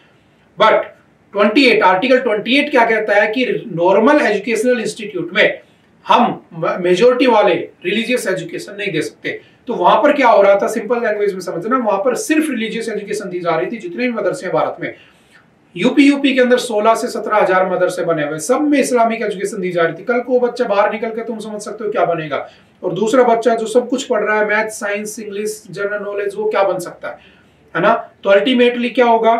बट 28 आर्टिकल 28 क्या कहता है कि नॉर्मल एजुकेशनल इंस्टीट्यूट में हम मेजोरिटी वाले रिलीजियस एजुकेशन नहीं दे सकते। तो वहां पर क्या हो रहा था, सिंपल लैंग्वेज में समझना, वहां पर सिर्फ रिलीजियस एजुकेशन दी जा रही थी। जितने भी मदरसे हैं भारत में, यूपी के अंदर 16 से 17,000 मदरसे बने हुए, सब में इस्लामिक एजुकेशन दी जा रही थी। कल को बच्चा बाहर निकल के तुम समझ सकते हो क्या बनेगा, और दूसरा बच्चा जो सब कुछ पढ़ रहा है, math, science, English, general knowledge, वो क्या बन सकता है ना। तो अल्टीमेटली क्या होगा,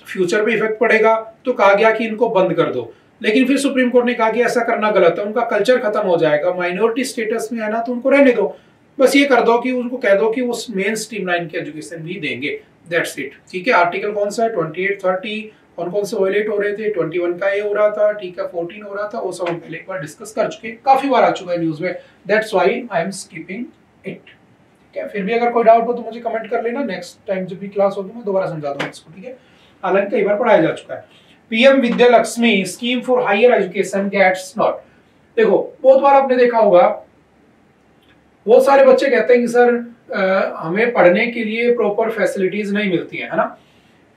फ्यूचर पे इफेक्ट पड़ेगा। तो कहा गया कि इनको बंद कर दो, लेकिन फिर सुप्रीम कोर्ट ने कहा कि ऐसा करना गलत है, उनका कल्चर खत्म हो जाएगा, माइनॉरिटी स्टेटस में है ना, तो उनको रहने दो, बस ये कर दो कि उनको कह दो कि वो मेन स्ट्रीम लाइन की एजुकेशन भी देंगे, दैट्स इट, ठीक है। आर्टिकल कौन सा है, 28, 30, कौन से वायलेट हो रहे थे, 21 का ये हो रहा था, ठीक है, 14 हो रहा था, वो सब हम पहले एक बार डिस्कस कर चुके हैं, काफी बार आ चुका है न्यूज में, that's why I am skipping it, ठीक है। फिर भी अगर कोई डाउट हो तो मुझे कमेंट कर लेना, नेक्स्ट टाइम जब भी क्लास होगी मैं दोबारा समझा दूंगा इसको, ठीक है, हालांकि कई बार पढ़ाया जा चुका है। PM Vidya Lakshmi scheme for higher education gets nod. देखो बहुत बार आपने देखा होगा, बहुत सारे बच्चे कहते हैं कि सर हमें पढ़ने के लिए प्रॉपर फैसिलिटीज नहीं मिलती है ना।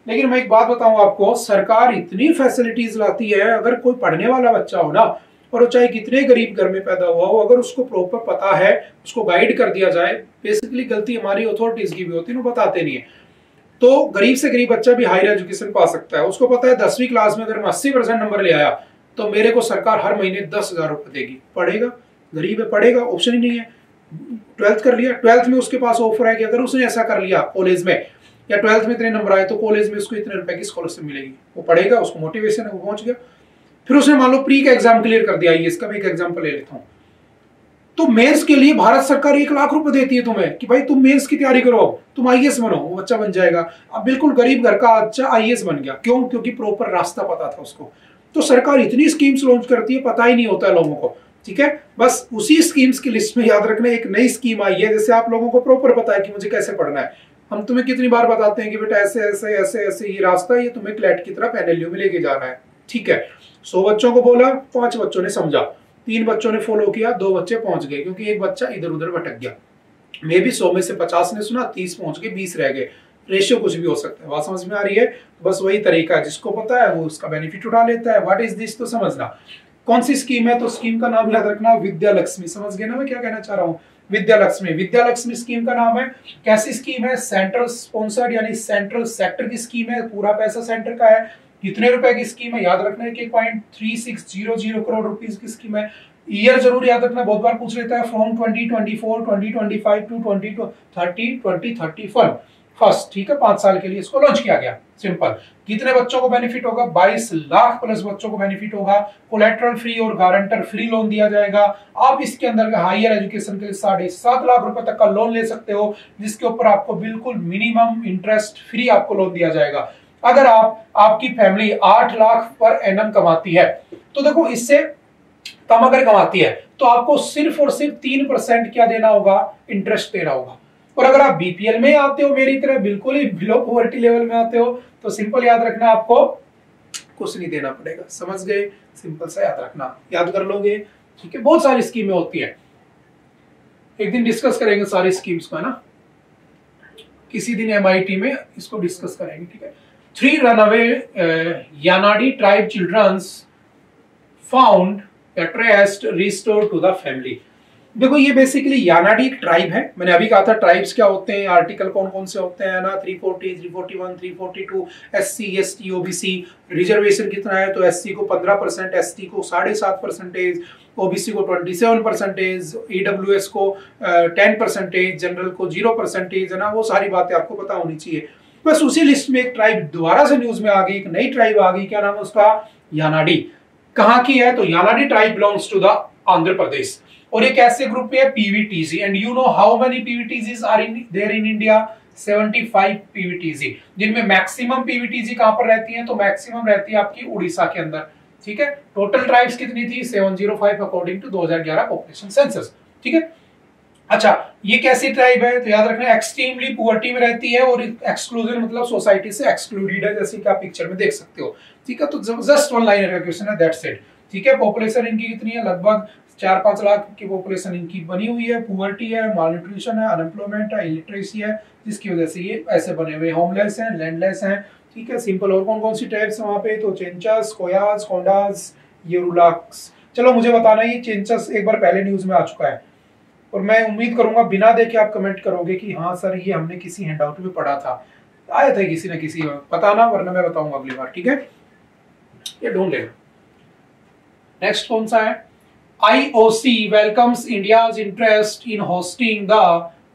लेकिन मैं एक बात बताऊं आपको, सरकार इतनी फैसिलिटीज लाती है, अगर कोई पढ़ने वाला बच्चा हो ना, और वो चाहे कितने गरीब घर में पैदा हुआ हो, अगर उसको प्रॉपर पता है, उसको गाइड कर दिया जाए, बेसिकली गलती हमारी अथॉरिटीज की भी होती है, वो बताते नहीं है, तो गरीब से गरीब बच्चा भी हायर एजुकेशन पा सकता है। उसको पता है 10वीं क्लास में अगर मैं 80% नंबर ले आया तो मेरे को सरकार हर महीने 10,000 रुपए देगी, पढ़ेगा, गरीब है पढ़ेगा, ऑप्शन ही नहीं है। 12th कर लिया, 12th में उसके पास ऑफर है कि अगर उसने ऐसा कर लिया कॉलेज में या 12th में इतने नंबर आए तो कॉलेज में उसको इतने रुपए की स्कॉलरशिप मिलेगी। वो पढ़ेगा, उसको मोटिवेशन है, वो पहुंच गया। फिर उसने मान लो प्री का एग्जाम क्लियर कर दिया, आईएएस का भी एक एग्जाम्पल ले लेता हूँ, तो मेंस के लिए भारत सरकार 1 लाख रुपए देती है तुम्हें कि भाई तुम मेंस की तैयारी करो, तुम आईएएस बनो, वो बच्चा बन जाएगा। अब बिल्कुल गरीब घर का अच्छा आईएएस बन गया, क्यों? क्योंकि प्रॉपर रास्ता पता था उसको। तो सरकार इतनी स्कीम्स लॉन्च करती है, पता ही नहीं होता है लोगों को, ठीक है। बस उसी स्कीम्स की लिस्ट में याद रखना एक नई स्कीम आई है, जैसे आप लोगों को प्रॉपर पता है कि मुझे कैसे पढ़ना है। हम तुम्हें कितनी बार बताते हैं कि बेटा ऐसे ऐसे ऐसे ऐसे ये रास्ता है, ये तुम्हें क्लैट की तरफ एनएलयू में लेके जा रहा है, ठीक है। 100 बच्चों को बोला, 5 बच्चों ने समझा, 3 बच्चों ने फॉलो किया, 2 बच्चे पहुंच गए, क्योंकि एक बच्चा इधर उधर भटक गया। मे भी 100 में से 50 ने सुना, 30 पहुंच गए, 20 रह गए। रेशियो कुछ भी हो सकता है, बात समझ में आ रही है? बस वही तरीका है, जिसको पता है वो उसका बेनिफिट उठा लेता है। व्हाट इज दिस, तो समझना कौन सी स्कीम है। तो स्कीम का नाम याद रखना, विद्या लक्ष्मी। समझ गए ना मैं क्या कहना चाह रहा हूँ? विद्या लक्ष्मी, विद्या लक्ष्मी स्कीम का नाम है। कैसी स्कीम है? सेंट्रल स्पॉन्सर्ड यानी सेंट्रल सेक्टर की स्कीम है, पूरा पैसा सेंटर का है। कितने रुपए की स्कीम है याद रखना है कि 1.3600 करोड़ रुपीस की स्कीम है। ईयर जरूर याद रखना, बहुत बार पूछ लेता है, फ्रॉम 2024 2025 टू 2030 2031 फर्स्ट, ठीक है, 5 साल के लिए इसको लॉन्च किया गया। सिंपल। कितने बच्चों को बेनिफिट होगा? 22 लाख प्लस बच्चों को बेनिफिट होगा। कोलेटरल फ्री और गारंटर फ्री लोन दिया जाएगा। आप इसके अंदर हायर एजुकेशन के लिए 7.5 लाख रुपए तक का लोन ले सकते हो, जिसके ऊपर आपको बिल्कुल मिनिमम इंटरेस्ट फ्री आपको लोन दिया जाएगा। अगर आपकी फैमिली 8 लाख पर एनम कमाती है, तो देखो इससे कम अगर कमाती है तो आपको सिर्फ और सिर्फ 3% क्या देना होगा? इंटरेस्ट देना होगा। और अगर आप बीपीएल में आते हो, मेरी तरह बिल्कुल ही बिलो पॉवर्टी लेवल में आते हो, तो सिंपल याद रखना, आपको कुछ नहीं देना पड़ेगा। समझ गए? सिंपल सा याद रखना, याद कर लोगे, ठीक है। बहुत सारी स्कीमें होती है, एक दिन डिस्कस करेंगे सारी स्कीम्स को, है ना, किसी दिन एमआईटी में इसको डिस्कस करेंगे, ठीक है। 3 runaway Yanadi tribe childrens found traced restored to the family. देखो ये बेसिकली यानाडी एक ट्राइब है। मैंने अभी कहा था ट्राइब्स क्या होते हैं, आर्टिकल कौन कौन से होते हैं ना, 340, 341, 342, एससी, एसटी, ओबीसी। रिजर्वेशन कितना है? तो एससी को 15%, एसटी को 7.5%, ओबीसी को 27%, ईडब्ल्यूएस को 10%, जनरल को 0%, है ना। वो सारी बातें आपको पता होनी चाहिए। बस उसी लिस्ट में एक ट्राइब दोबारा से न्यूज में आ गई, एक नई ट्राइब आ गई। क्या नाम है उसका? यानाडी। कहाँ की है? तो Yanadi tribe belongs to the Andhra Pradesh. और ये कैसे ग्रुप में है? PVTC. And you know how many PVTCs are in there in India? 75 PVTC, जिनमें मैक्सिमम पीवीटीसी कहां पर रहती है? तो मैक्सिमम रहती है आपकी उड़ीसा के अंदर, ठीक है। टोटल ट्राइब्स कितनी थी? 705 अकॉर्डिंग टू 2011 पॉपुलेशन सेंसस, ठीक है। अच्छा, ये कैसी ट्राइब है? तो याद रखना, एक्सट्रीमली पुअर्टी में रहती है और एक्सक्लूजन मतलब सोसाइटी से एक्सक्लूडेड है, जैसे कि आप पिक्चर में देख सकते हो, ठीक है। तो जस्ट 1 लाइनर का क्वेश्चन है, दैट्स इट, ठीक है। पॉपुलेशन इनकी कितनी है? लगभग 4-5 लाख की पॉपुलेशन इनकी बनी हुई है। पुअर्टी है, मालन्यूट्रिशन है, अनएम्प्लॉयमेंट है, इलिटरेसी है, जिसकी वजह से ये ऐसे बने हुए, होमलेस हैं, लैंडलेस हैं, ठीक है। सिंपल। और कौन कौन सी टाइप्स है वहां पे? तो चेंचस, कोयास, कोंडास, येरुलाक्स। चलो मुझे बताना, ये चेंचस एक बार पहले न्यूज में आ चुका है, और मैं उम्मीद करूंगा बिना देखे आप कमेंट करोगे कि हाँ सर ये हमने किसी हैंडआउट में पढ़ा था, आया था किसी न किसी, बताना, वरना मैं बताऊंगा अगली बार, ठीक है। ये ढूंढ लेना। नेक्स्ट कौन सा है? IOC welcomes India's interest in hosting the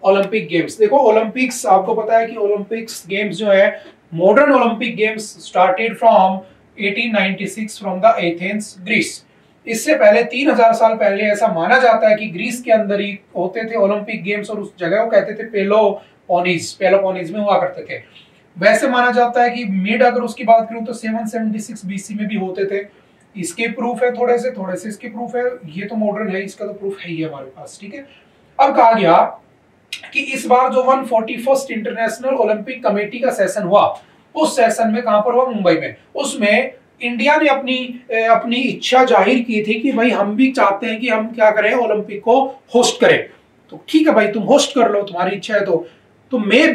Olympic games. देखो ओलंपिक्स, आपको पता है कि ओलंपिक्स गेम्स जो है, modern Olympic games started from 1896 from the Athens, Greece. इससे पहले 3000 साल पहले ऐसा माना जाता है कि ग्रीस के अंदर ही होते थे ओलंपिक गेम्स, और उस जगह को कहते थे पेलोपोनीज, पेलोपोनीज में हुआ करते थे। वैसे माना जाता है कि मिड, अगर उसकी बात करूं तो 776 BC में भी होते थे। इसके प्रूफ है थोड़े से इसके प्रूफ है, ये तो मॉडर्न है, इसका तो प्रूफ है ही हमारे पास, ठीक है। अब कहा गया कि इस बार जो 141st इंटरनेशनल ओलंपिक कमेटी का सेशन हुआ, उस सेशन में कहां पर हुआ? मुंबई में। उसमें इंडिया ने अपनी इच्छा जाहिर की थी कि भाई हम भी चाहते हैं कि हम क्या करें, ओलंपिक को होस्ट करें। तो ठीक है भाई, तुम होस्ट कर लो, तुम्हारी इच्छा है। तो मे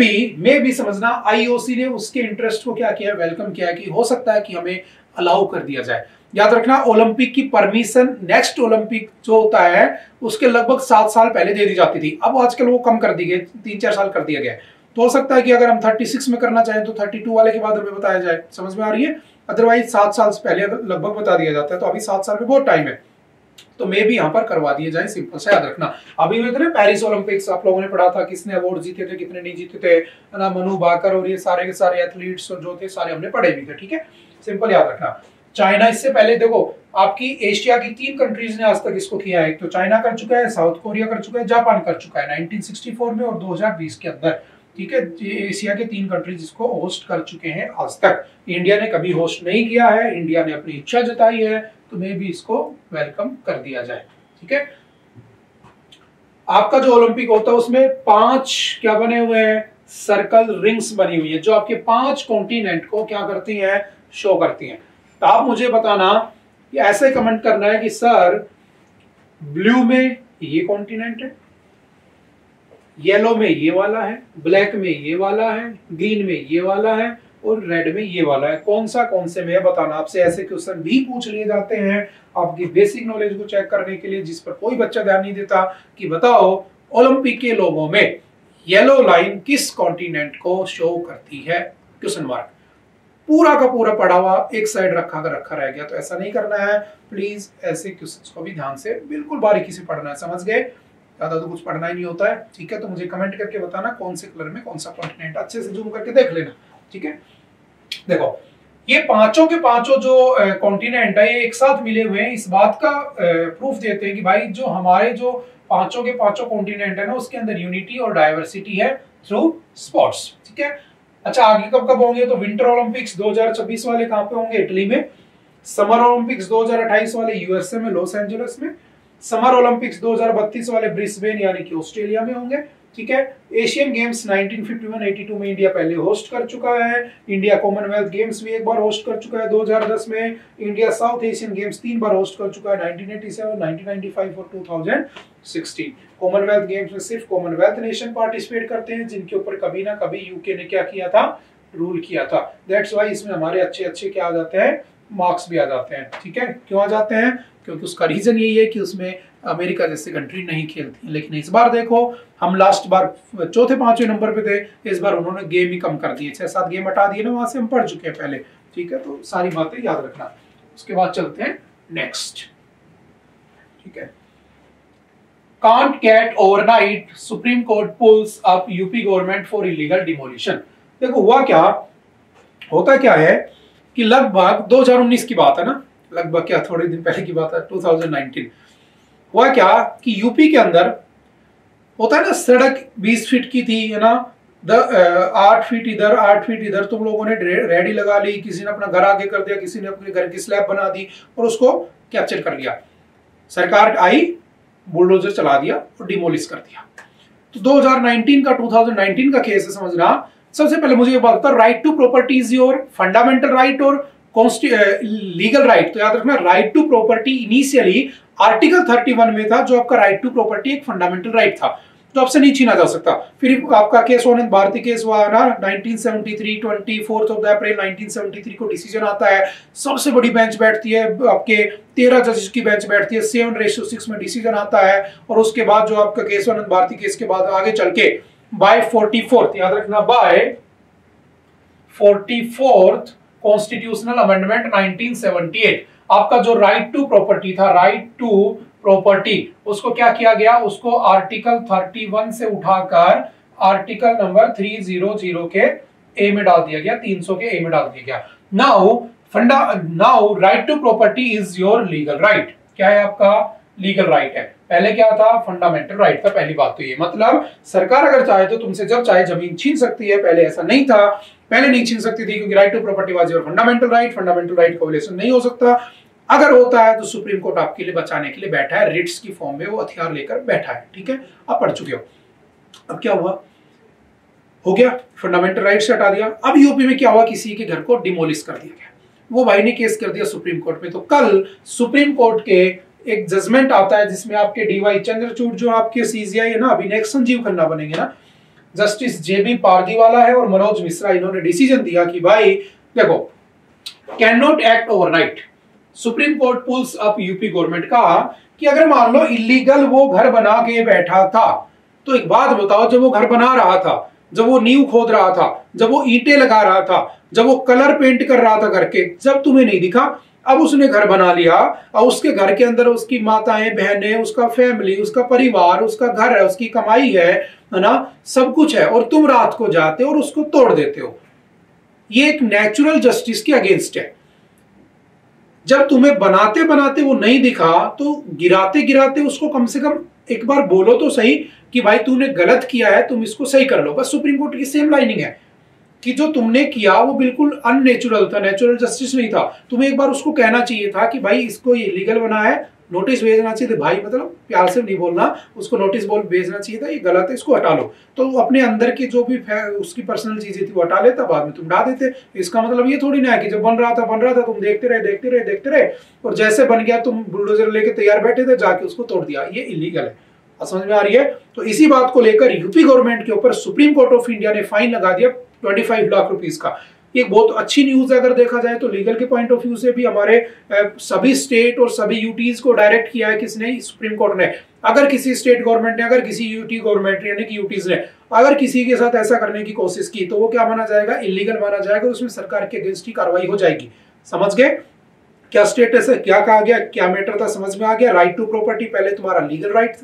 भी समझना, आईओसी ने उसके इंटरेस्ट को क्या किया? वेलकम किया कि हो सकता है कि हमें अलाउ कर दिया जाए। याद रखना, ओलंपिक की परमिशन नेक्स्ट ओलंपिक जो होता है उसके लगभग 7 साल पहले दे दी जाती थी। अब आजकल वो कम कर दी गई, 3-4 साल कर दिया गया। तो हो सकता है कि अगर हम 36 में करना चाहें तो 32 वाले के बाद हमें बताया जाए। समझ में आ रही है? अदरवाइज 7 साल से पहले लगभग बता दिया जाता है, तो अभी 7 साल में बहुत टाइम है। तो मे भी यहाँ पर करवा दिए जाए, सिंपल सा याद रखना। अभी हुए थे ना पेरिस ओलंपिक्स, आप लोगों ने पढ़ा था किसने अवार्ड जीते थे कितने नहीं जीते थे, है ना, मनु भाकर और ये सारे के सारे एथलीट्स जो थे सारे हमने पढ़े भी थे, ठीक है, सिंपल याद रखना। चाइना इससे पहले देखो आपकी एशिया की 3 कंट्रीज ने आज तक इसको किया है, एक तो चाइना कर चुका है, साउथ कोरिया कर चुका है, जापान कर चुका है 1964 में और 2020 के अंदर, ठीक है। एशिया के 3 कंट्रीज इसको होस्ट कर चुके हैं आज तक। इंडिया ने कभी होस्ट नहीं किया है, इंडिया ने अपनी इच्छा जताई है, तो मे भी इसको वेलकम कर दिया जाए, ठीक है। आपका जो ओलंपिक होता है उसमें 5 क्या बने हुए हैं, सर्कल रिंग्स बनी हुई है, जो आपके 5 कॉन्टिनेंट को क्या करती हैं, शो करती हैं। तो आप मुझे बताना, ऐसे कमेंट करना है कि सर ब्लू में ये कॉन्टिनेंट है, येलो में ये वाला है, ब्लैक में ये वाला है, ग्रीन में ये वाला है और रेड में ये वाला है, कौन से में बताना। आपसे ऐसे क्वेश्चन भी पूछ लिए जाते हैं आपकी बेसिक नॉलेज को चेक करने के लिए, जिस पर कोई बच्चा ध्यान नहीं देता कि बताओ ओलंपिक के लोगों में येलो लाइन किस कॉन्टिनेंट को शो करती है, क्वेश्चन मार्क। पूरा का पूरा पढ़ा हुआ एक साइड रखा रह गया, तो ऐसा नहीं करना है प्लीज। ऐसे क्वेश्चंस को भी ध्यान से बिल्कुल बारीकी से पढ़ना है, समझ गए, ज्यादा तो कुछ पढ़ना ही नहीं होता है, ठीक है। तो मुझे कमेंट करके बताना कौन से कलर में कौन सा कॉन्टिनेंट, अच्छे से जूम करके देख लेना, ठीक है। देखो ये पांचों के पांचों जो कॉन्टिनेंट है ये एक साथ मिले हुए हैं, इस बात का प्रूफ देते हैं कि भाई जो हमारे जो पांचों के पांचों कॉन्टिनेंट है ना उसके अंदर यूनिटी और डाइवर्सिटी है थ्रू स्पोर्ट्स, ठीक है। अच्छा आगे कब होंगे, तो विंटर ओलंपिक्स 2026 वाले कहां पे होंगे, इटली में। समर ओलंपिक्स 2028 वाले यूएसए में, लॉस एंजलिस में। समर ओलंपिक्स 2032 वाले ब्रिस्बेन यानी कि ऑस्ट्रेलिया में होंगे, ठीक है। एशियन गेम्स 1951-82 में इंडिया पहले होस्ट कर चुका है। इंडिया कॉमनवेल्थ गेम्स भी एक बार होस्ट कर चुका है 2010 में। इंडिया साउथ एशियन गेम्स 3 बार होस्ट कर चुका है 1987, 1995 और 2016। कॉमनवेल्थ गेम्स में सिर्फ कॉमनवेल्थ नेशन पार्टिसिपेट करते हैं, जिनके ऊपर कभी ना कभी यूके ने क्या किया था, रूल किया था। दैट्स वाई इसमें हमारे अच्छे क्या आ जाते हैं, मार्क्स भी आ जाते हैं, ठीक है। क्यों आ जाते हैं, क्योंकि उसका रीजन यही है कि उसमें अमेरिका जैसी कंट्री नहीं खेलती। लेकिन इस बार देखो हम लास्ट बार 4थे-5वें नंबर पे थे, इस बार उन्होंने गेम ही कम कर दिए, 6-7 गेम हटा दिए ना, वहां से हम पढ़ चुके हैं पहले, ठीक है। तो सारी बातें याद रखना। उसके बाद चलते हैं नेक्स्ट, ठीक है। Can't get overnight, Supreme Court pulls up UP government for illegal demolition. देखो हुआ क्या, होता क्या है कि लगभग 2019 की बात है ना, लगभग क्या थोड़े दिन पहले की बात है, 2019। हुआ क्या कि यूपी के अंदर होता है ना, सड़क 20 फीट की थी, है ना, 8 फीट इधर 8 फीट इधर, तुम लोगों ने रेडी लगा ली, किसी ने अपना घर आगे कर दिया, किसी ने अपने घर की स्लैब बना दी और उसको कैप्चर कर लिया। सरकार आई, बुलडोजर चला दिया और डिमोलिश कर दिया। तो 2019 का केस है, समझना। सबसे पहले मुझे ये बात, right to property is your fundamental right और लीगल राइट। तो याद रखना, right to property initially article 31 में था, जो आपका राइट टू प्रॉपर्टी एक फंडामेंटल राइट था, जो आपसे नहीं छीना जा सकता। फिर आपका केस आनंद भारती केस हुआ ना 1973, 24 अप्रैल 1973 को डिसीजन आता है। सबसे बड़ी बेंच बैठती है, आपके 13 जजेस की बेंच बैठती है, 7:6 में डिसीजन आता है। और उसके बाद जो आपका केस आनंद भारती केस के बाद आगे चल के बाय 44th, याद रखना, बाय 44th कॉन्स्टिट्यूशनल अमेंडमेंट 1978, आपका जो राइट टू प्रॉपर्टी था, राइट टू प्रॉपर्टी, उसको क्या किया गया, उसको आर्टिकल 31 से उठाकर आर्टिकल नंबर 300 के ए में डाल दिया गया, 300 के ए में डाल दिया गया। Now right to property is your legal right. क्या है आपका लीगल राइट है, पहले क्या था, फंडामेंटल राइट था। पहली बात तो ये, मतलब सरकार अगर चाहे तो तुमसे जब चाहे जमीन छीन सकती है, पहले ऐसा नहीं था, पहले नहीं छीन सकती थी, क्योंकि right to property was your fundamental right. Fundamental right का विलेशन नहीं हो सकता, अगर होता है तो सुप्रीम कोर्ट आपके लिए बचाने के लिए बैठा है, रिट्स की फॉर्म में वो हथियार लेकर बैठा है, ठीक है। आप पढ़ चुके हो। अब क्या हुआ, हो गया, फंडामेंटल राइट से हटा दिया। अब यूपी में क्या हुआ, किसी के घर को डिमोलिश कर दिया गया, वो भाई ने केस कर दिया सुप्रीम कोर्ट में। तो कल सुप्रीम कोर्ट के एक जजमेंट आता है, जिसमें आपके डीवाई चंद्रचूड़, जो आपके सीजीआई है ना, अभी नेक्स्ट संजीव खन्ना बनेंगे ना, जस्टिस जेबी पारदीवाला है और मनोज मिश्रा, इन्होंने डिसीजन दिया कि भाई देखो, can not act overnight. Supreme Court pulls up UP government का कि अगर मान लो इलीगल वो घर बना के बैठा था, तो एक बात बताओ, जब वो घर बना रहा था, जब वो नींव खोद रहा था, जब वो ईंटें लगा रहा था, जब वो कलर पेंट कर रहा था करके, जब तुम्हें नहीं दिखा, अब उसने घर बना लिया और उसके घर के अंदर उसकी माताएं बहनें, उसका फैमिली, उसका परिवार, उसका घर है, उसकी कमाई है ना, सब कुछ है, और तुम रात को जाते हो और उसको तोड़ देते हो। ये एक नेचुरल जस्टिस के अगेंस्ट है। जब तुम्हें बनाते बनाते वो नहीं दिखा तो गिराते गिराते उसको कम से कम एक बार बोलो तो सही कि भाई तूने गलत किया है, तुम इसको सही कर लो। बस सुप्रीम कोर्ट की सेम लाइनिंग है कि जो तुमने किया वो बिल्कुल अननेचुरल था, नेचुरल जस्टिस नहीं था। तुम्हें एक बार उसको कहना चाहिए था कि भाई इसको ये इलीगल बना है, नोटिस भेजना चाहिए था। भाई मतलब प्यार से नहीं बोलना, उसको नोटिस भेजना चाहिए था, ये गलत है, इसको हटा लो। तो अपने अंदर की जो भी उसकी पर्सनल चीजें थी वो हटा लेता, बाद में तुम हटा देते। इसका मतलब ये थोड़ी ना है कि जब बन रहा था तुम देखते रहे और जैसे बन गया तुम बुलडोजर लेके तैयार बैठे थे, जाके उसको तोड़ दिया। ये इलीगल है। समझ में आ रही है? तो इसी बात को लेकर यूपी गवर्नमेंट के ऊपर सुप्रीम कोर्ट ऑफ इंडिया ने फाइन लगा दिया 25 लाख रुपीस का। ये बहुत अच्छी न्यूज है अगर देखा जाए तो। लीगल के पॉइंट ऑफ व्यू से भी हमारे सभी स्टेट और सभी यूटीज को डायरेक्ट किया है किसने? सुप्रीम कोर्ट ने। अगर किसी स्टेट गवर्नमेंट ने, अगर किसी यूटी गवर्नमेंट यानी कि यूटीज ने अगर किसी के साथ ऐसा करने की कोशिश की तो वो क्या माना जाएगा? इलीगल माना जाएगा, उसमें सरकार के अगेंस्ट ही कार्रवाई हो जाएगी। समझ गए क्या स्टेटस है, क्या कहा गया, क्या मैटर था? समझ में आ गया? राइट टू प्रॉपर्टी पहले तुम्हारा लीगल राइट,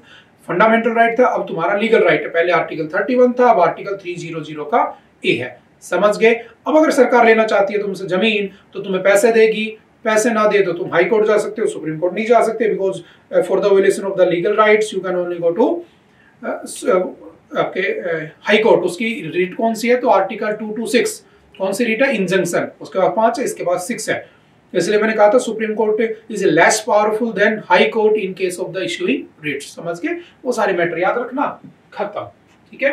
फंडामेंटल राइट था, अब तुम्हारा लीगल राइट है। पहले आर्टिकल 31 था, अब आर्टिकल 300 का ए है। समझ गए? अब अगर सरकार लेना चाहती है तुमसे जमीन तो तुम्हें पैसे देगी, पैसे ना दे तो तुम हाई कोर्ट जा सकते हो, सुप्रीम कोर्ट नहीं जा सकते, because for the violation of the legal rights you can only go to आपके हाई कोर्ट। उसकी रीट कौन सी है? तो आर्टिकल 226 कौन सी रीट है? इंजंक्शन। उसके बाद 5 है, इसके बाद 6 है। इसलिए मैंने कहा था Supreme Court is less powerful than high court in case of the issuing writs. समझ के वो सारे मैटर याद रखना, खत्म। ठीक है,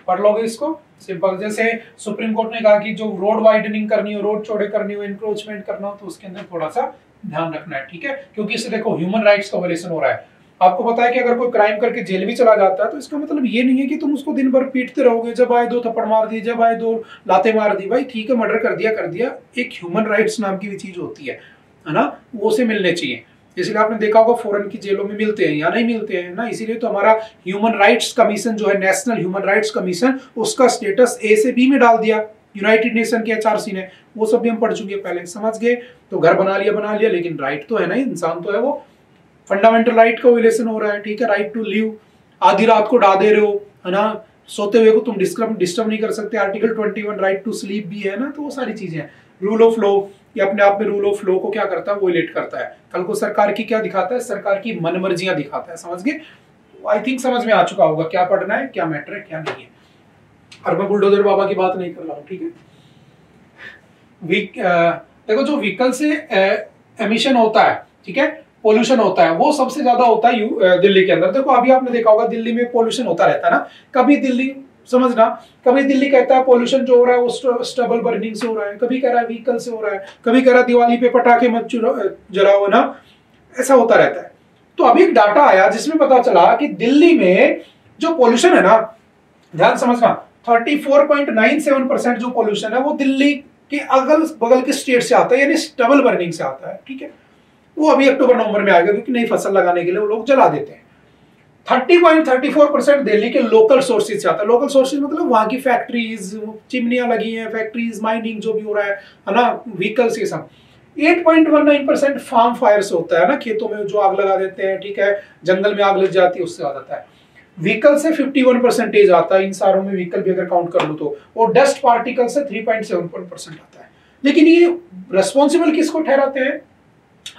पढ़ लोगे इसको सिंपल। जैसे सुप्रीम कोर्ट ने कहा कि जो रोड वाइडनिंग करनी हो, रोड चौड़े करनी हो, इंक्रोचमेंट करना हो, तो उसके अंदर थोड़ा सा ध्यान रखना है। ठीक है, क्योंकि इससे देखो ह्यूमन राइट्स का वायलेशन हो रहा है। आपको पता है कि अगर कोई क्राइम करके जेल भी चला जाता है तो इसका मतलब ये नहीं है कि तुम उसको दिन भर पीटते रहोगे, जब आए 2 थप्पड़ मार दी, जब आए 2 लाते मार दी। भाई ठीक है, मर्डर कर दिया। एक ह्यूमन राइट्स नाम की भी चीज होती है ना, वो से मिलने चाहिए। इसलिए आपने देखा होगा फॉरेन की जेलों में मिलते हैं या नहीं मिलते हैं ना। इसीलिए तो हमारा ह्यूमन राइट्स कमीशन जो है, नेशनल ह्यूमन राइट्स कमीशन, उसका स्टेटस ए से बी में डाल दिया यूनाइटेड नेशन के HRC ने। वो सब भी हम पढ़ चुके हैं पहले। समझ गए? तो घर बना लिया, लेकिन राइट तो है ना, इंसान तो है वो। फंडामेंटल राइट का वायलेशन हो रहा है। ठीक है, राइट टू लिव, आधी रात को डा दे रहे हो है ना, सोते हुए को तुम डिस्टर्ब नहीं कर सकते। आर्टिकल 21 राइट टू स्लीप भी है ना। तो वो सारी चीजें हैं। रूल ऑफ लॉ, ये अपने आप में रूल ऑफ लॉ को क्या करता है? वॉयलेट करता है। कल को सरकार की क्या दिखाता है? सरकार की मनमर्जियां दिखाता है। समझ गए? आई थिंक समझ में आ चुका होगा क्या पढ़ना है, क्या मैटर है, क्या नहीं है। और मैं बुलडोजर बाबा की बात नहीं कर रहा हूँ। ठीक है, देखो जो व्हीकल से एमिशन होता है, ठीक है, पोल्यूशन होता है, वो सबसे ज्यादा होता है दिल्ली के अंदर। देखो अभी आपने देखा होगा दिल्ली में पोल्यूशन होता रहता है ना। कभी दिल्ली समझना, कभी दिल्ली कहता है पोल्यूशन जो हो रहा है वो स्टबल बर्निंग से हो रहा है, कभी कह रहा है व्हीकल से हो रहा है, कभी कह रहा है दिवाली पे पटाखे मत जलाओ ना। ऐसा होता रहता है। तो अभी एक डाटा आया जिसमें पता चला कि दिल्ली में जो पोल्यूशन है ना, ध्यान समझना, 34.97% जो पोल्यूशन है वो दिल्ली के अगल बगल के स्टेट से आता है, यानी स्टबल बर्निंग से आता है। ठीक है, वो अभी अक्टूबर नवंबर में आएगा, क्योंकि नई फसल लगाने के लिए वो लोग जला देते हैं। 30.34% दिल्ली के लोकल सोर्सेज से आता है। लोकल सोर्सेज मतलब वहां की फैक्ट्रीज, चिमनियां लगी हैं, फैक्ट्रीज, माइनिंग जो भी हो रहा है ना, व्हीकल्स ये सब। 8.19% फार्म फायर से होता है ना, खेतों में जो आग लगा देते हैं। ठीक है, जंगल में आग लग जाती है, उससे आता है। व्हीकल से 51% आता है, इन सारों में व्हीकल भी अगर काउंट कर लो तो। और डस्ट पार्टिकल से 3.7% आता है। लेकिन ये रेस्पॉन्सिबल किसको ठहराते हैं?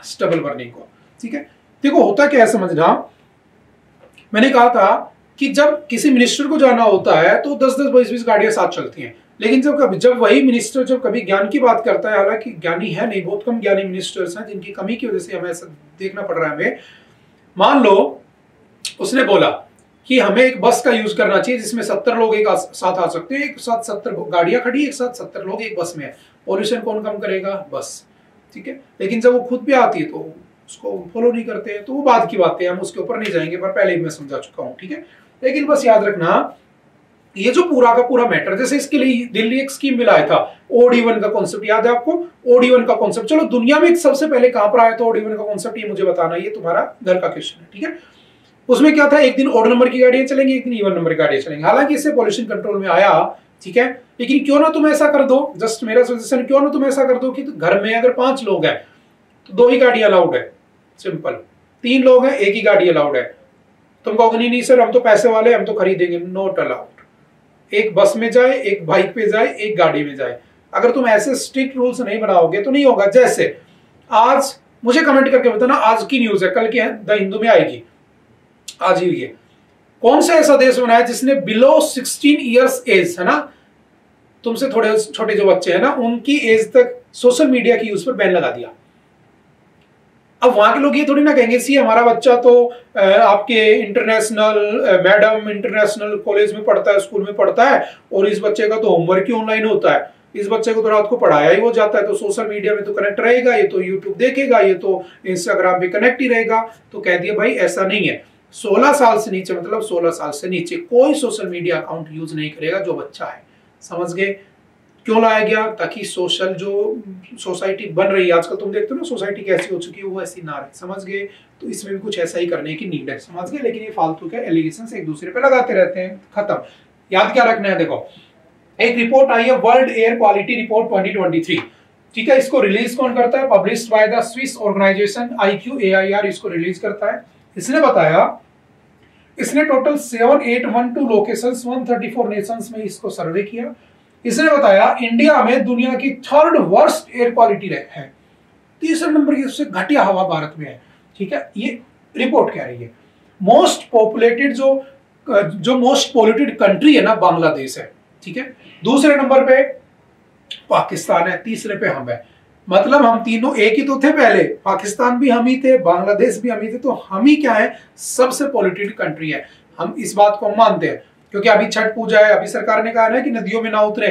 स्टबल बर्निंग को। ठीक है, देखो होता क्या है समझना, मैंने कहा था कि जब किसी मिनिस्टर को जाना होता है तो 10-10, 20-20 गाड़ियां साथ चलती हैं। लेकिन जब वही मिनिस्टर जब कभी ज्ञान की बात करता है, हालांकि ज्ञानी है नहीं, बहुत कम ज्ञानी मिनिस्टर्स हैं जिनकी कमी की वजह से हमें ऐसा देखना पड़ रहा है हमें। मान लो उसने बोला कि हमें एक बस का यूज करना चाहिए जिसमें 70 लोग एक साथ आ सकते हैं, एक साथ 70 गाड़ियां खड़ी, एक साथ 70 लोग एक बस में है। पॉल्यूशन कौन कम करेगा? बस। ठीक है, लेकिन जब वो खुद पे आती है तो उसको फॉलो नहीं करते हैं। तो वो बात की बातें, हम उसके ऊपर नहीं जाएंगे, पर पहले ही मैं समझा चुका हूं। ठीक है, लेकिन बस याद रखना ये जो पूरा का पूरा मैटर, जैसे इसके लिए दिल्ली एक स्कीम भी लाया था, OD1 का कॉन्सेप्ट याद है आपको? OD1 का कॉन्सेप्ट, चलो दुनिया में सबसे पहले कहां पर आया था OD1 का कॉन्सेप्ट, ये मुझे बताना, ये तुम्हारा घर का क्वेश्चन है। ठीक है, उसमें क्या था, एक दिन ऑड नंबर की गाड़ियां चलेंगी, एक दिन इवन नंबर की गाड़ियां चलेंगी। हालांकि इससे पॉल्यूशन कंट्रोल में आया, ठीक है, लेकिन क्यों ना तुम ऐसा कर दो, जस्ट मेरा सजेशन, क्यों ना तुम ऐसा कर दो कि घर में अगर 5 लोग हैं तो 2 ही गाड़ी अलाउड है, सिंपल। 3 लोग हैं, 1 ही गाड़ी अलाउड है। तुम कहोगे नहीं सर हम तो पैसे वाले, हम तो खरीदेंगे, नॉट अलाउड। एक बस में जाए, एक बाइक पे जाए, एक गाड़ी में जाए। अगर तुम ऐसे स्ट्रिक्ट रूल्स नहीं बनाओगे तो नहीं होगा। जैसे आज मुझे कमेंट करके बताना, आज की न्यूज है, कल की द हिंदू में आएगी, आज ही हुई है। कौन सा ऐसा देश बना है जिसने बिलो 16 इयर्स एज, है ना, तुमसे थोड़े छोटे जो बच्चे हैं ना, उनकी एज तक सोशल मीडिया की यूज पर बैन लगा दिया। अब वहां के लोग ये थोड़ी ना कहेंगे सी हमारा बच्चा तो आपके इंटरनेशनल मैडम इंटरनेशनल कॉलेज में पढ़ता है, स्कूल में पढ़ता है, और इस बच्चे का तो होमवर्क ही ऑनलाइन होता है, इस बच्चे को तो रात को पढ़ाया ही हो जाता है, तो सोशल मीडिया में तो कनेक्ट रहेगा, ये तो यूट्यूब देखेगा, ये तो इंस्टाग्राम पे कनेक्ट ही रहेगा। तो कह दिया भाई ऐसा नहीं है, 16 साल से नीचे, मतलब 16 साल से नीचे कोई सोशल मीडिया अकाउंट यूज नहीं करेगा जो बच्चा है। समझ गए क्यों लाया गया? ताकि सोशल जो सोसाइटी बन रही है आजकल, तुम देखते हो ना सोसाइटी कैसी हो चुकी है, वो ऐसी ना रहे। समझ गए? तो इसमें भी कुछ ऐसा ही करने की नीड है। समझ गए? लेकिन ये फालतू के एलिगेशंस एक दूसरे पे लगाते रहते हैं, खत्म। याद क्या रखना है, देखो एक रिपोर्ट आई है, वर्ल्ड एयर क्वालिटी रिपोर्ट 2023, ठीक है। इसको रिलीज कौन करता है? Published by the Swiss organization IQAIR इसको रिलीज करता है। इसने बताया, इसने टोटल 7812 लोकेशंस 134 नेशंस में इसको सर्वे किया। इसने बताया इंडिया में दुनिया की 3rd वर्स्ट एयर क्वालिटी है, 3रे नंबर की सबसे घटिया हवा भारत में है, ठीक है। ये रिपोर्ट कह रही है। मोस्ट पॉपुलेटेड जो मोस्ट पॉल्यूटेड कंट्री है ना, बांग्लादेश है, ठीक है। 2रे नंबर पे पाकिस्तान है, 3रे पे हम है। मतलब हम तीनों एक ही तो थे पहले, पाकिस्तान भी हम ही थे, बांग्लादेश भी हम ही थे, तो हम ही क्या है, सबसे पॉल्यूटेड कंट्री है। हम इस बात को मानते हैं, क्योंकि अभी छठ पूजा है, अभी सरकार ने कहा है कि नदियों में ना उतरे,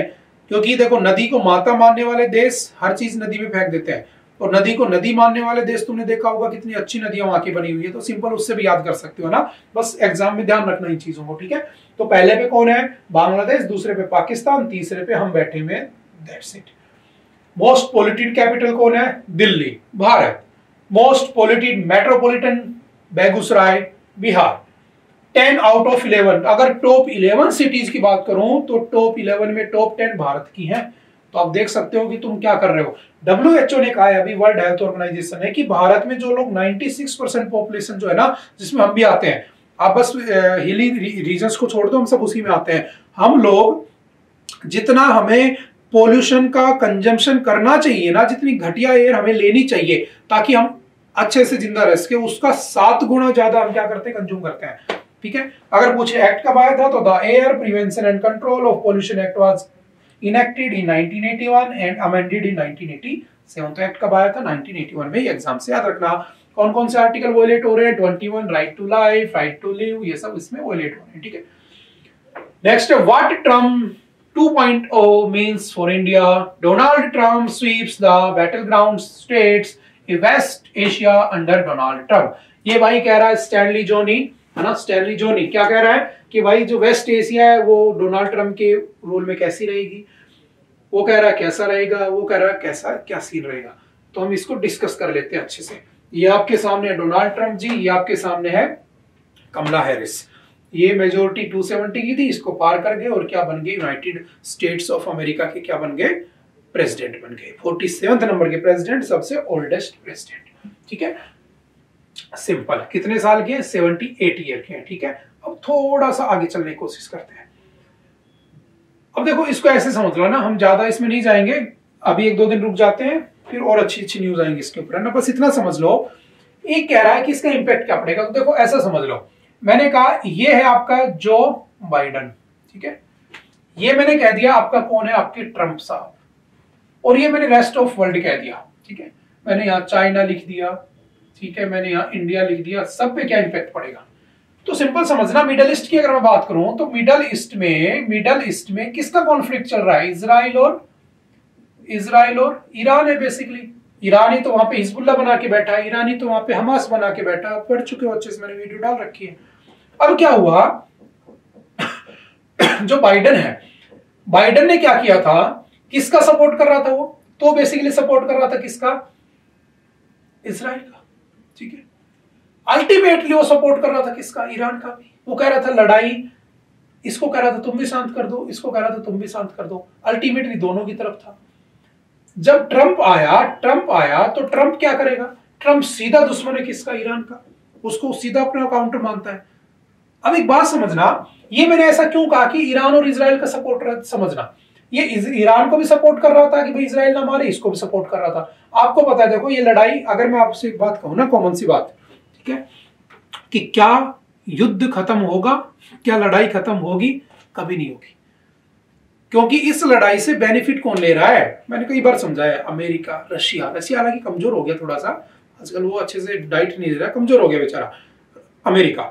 क्योंकि देखो नदी को माता मानने वाले देश हर चीज नदी में फेंक देते हैं, और नदी को नदी मानने वाले देश तुमने देखा होगा कितनी अच्छी नदियां वहां की बनी हुई है। तो सिंपल उससे भी याद कर सकते हो ना, बस एग्जाम में ध्यान रखना इन चीजों को, ठीक है। तो पहले पे कौन है? बांग्लादेश, 2रे पे पाकिस्तान, 3रे पे हम बैठे हुए, that's it. Most polluted capital कौन है? Delhi, Bharat. Most polluted metropolitan Begusarai, Bihar. 10 out of 11, अगर टॉप 11 सिटीज की बात करूं तो टॉप 11 में टॉप 10 भारत की हैं। तो आप देख सकते हो कि तुम क्या कर रहे हो। WHO ने कहा है, अभी वर्ल्ड हेल्थ ऑर्गेनाइजेशन है, कि भारत में जो लोग 96% पॉपुलेशन जो है ना, जिसमें हम भी आते हैं, आप बस हिली रीजन्स को छोड़ दो, हम सब उसी में आते हैं। हम लोग जितना हमें पोल्यूशन का कंजम्पशन करना चाहिए ना, जितनी घटिया एयर हमें लेनी चाहिए ताकि हम अच्छे से जिंदा रह सके, उसका 7 गुना ज्यादा हम क्या करते हैं, कंज्यूम करते हैं, ठीक है। अगर पूछे एक्ट कब आया था, तो the air prevention and control of pollution act was enacted in 1981 and amended in 1987। तो एक्ट कब आया था? 1981 में। एग्जाम से याद रखना कौन कौन से आर्टिकल वोलेट हो रहे हैं। 21 right to life, right to live, ये सब इसमें वोलेट हो रहे हैं, ठीक है। Next, what Trump 2.0 means for India? Donald Trump sweeps the battleground states in West Asia under Donald Trump। ये भाई कह रहा है स्टैनली जोनी, है ना, स्टैनली जोनी क्या कह रहा है कि भाई जो वेस्ट एशिया है वो डोनाल्ड ट्रम्प के रूल में कैसी रहेगी, वो कह रहा है कैसा रहेगा, वो कह रहा है कैसा क्या सीन रहेगा। तो हम इसको डिस्कस कर लेते हैं अच्छे से। ये आपके सामने है डोनाल्ड ट्रम्प जी, ये आपके सामने है कमला हैरिस। ये मेजोरिटी 270 की थी, इसको पार कर गए और क्या बन गए, यूनाइटेड स्टेट्स ऑफ अमेरिका के क्या बन गए, प्रेसिडेंट बन गए। 47वें नंबर के प्रेसिडेंट, सबसे ओल्डेस्ट प्रेसिडेंट, ठीक है। सिंपल। कितने साल के हैं? 78 ईयर के हैं, ठीक है। अब थोड़ा सा आगे चलने की कोशिश करते हैं। अब देखो इसको ऐसे समझ लो ना, हम ज्यादा इसमें नहीं जाएंगे, अभी 1-2 दिन रुक जाते हैं, फिर और अच्छी अच्छी न्यूज आएंगी इसके ऊपर, है ना। बस इतना समझ लो। एक कह रहा है कि इसका इंपैक्ट क्या पड़ेगा, तो देखो ऐसा समझ लो, मैंने कहा ये है आपका जो बाइडन, ठीक है। ये मैंने कह दिया आपका कौन है, आपके ट्रंप साहब, और ये मैंने रेस्ट ऑफ वर्ल्ड कह दिया, ठीक है। मैंने यहाँ चाइना लिख दिया, ठीक है, मैंने यहाँ इंडिया लिख दिया। सब पे क्या इंपैक्ट पड़ेगा? तो सिंपल समझना, मिडल ईस्ट की अगर मैं बात करूं तो मिडल ईस्ट में किसका कॉन्फ्लिक्ट चल रहा है? इजराइल और ईरान है बेसिकली। ईरानी तो वहां पे हिजबुल्लाह बना के बैठा है, ईरानी तो वहां पे हमास बना के बैठा है। पढ़ चुके हो अच्छे से, मैंने वीडियो डाल रखी है। अब क्या हुआ जो बाइडन है, बाइडन ने क्या किया था, किसका सपोर्ट कर रहा था वो? तो बेसिकली सपोर्ट कर रहा था किसका? इजराइल का, ठीक है। अल्टीमेटली वो सपोर्ट कर रहा था किसका? ईरान का भी। वो कह रहा था लड़ाई इसको कह रहा था तुम भी शांत कर दो, इसको कह रहा था तुम भी शांत कर दो, अल्टीमेटली दोनों की तरफ था। जब ट्रंप आया तो ट्रंप क्या करेगा? ट्रंप सीधा दुश्मन है किसका? ईरान का, उसको सीधा अपना काउंटर मानता है। अब एक बात समझना, ये मैंने ऐसा क्यों कहा कि ईरान और इजराइल का सपोर्टर, समझना ये ईरान को भी सपोर्ट कर रहा था कि भाई इजराइल ना मारे, इसको भी सपोर्ट कर रहा था। आपको पता है, देखो ये लड़ाई, अगर मैं आपसे एक बात कहूं ना, कॉमन सी बात, ठीक है, कि क्या युद्ध खत्म होगा, क्या लड़ाई खत्म होगी? कभी नहीं होगी, क्योंकि इस लड़ाई से बेनिफिट कौन ले रहा है? मैंने कई बार समझाया, अमेरिका, रशिया हालांकि कमजोर हो गया थोड़ा सा आजकल, वो अच्छे से डाइट नहीं दे रहा, कमजोर हो गया बेचारा। अमेरिका,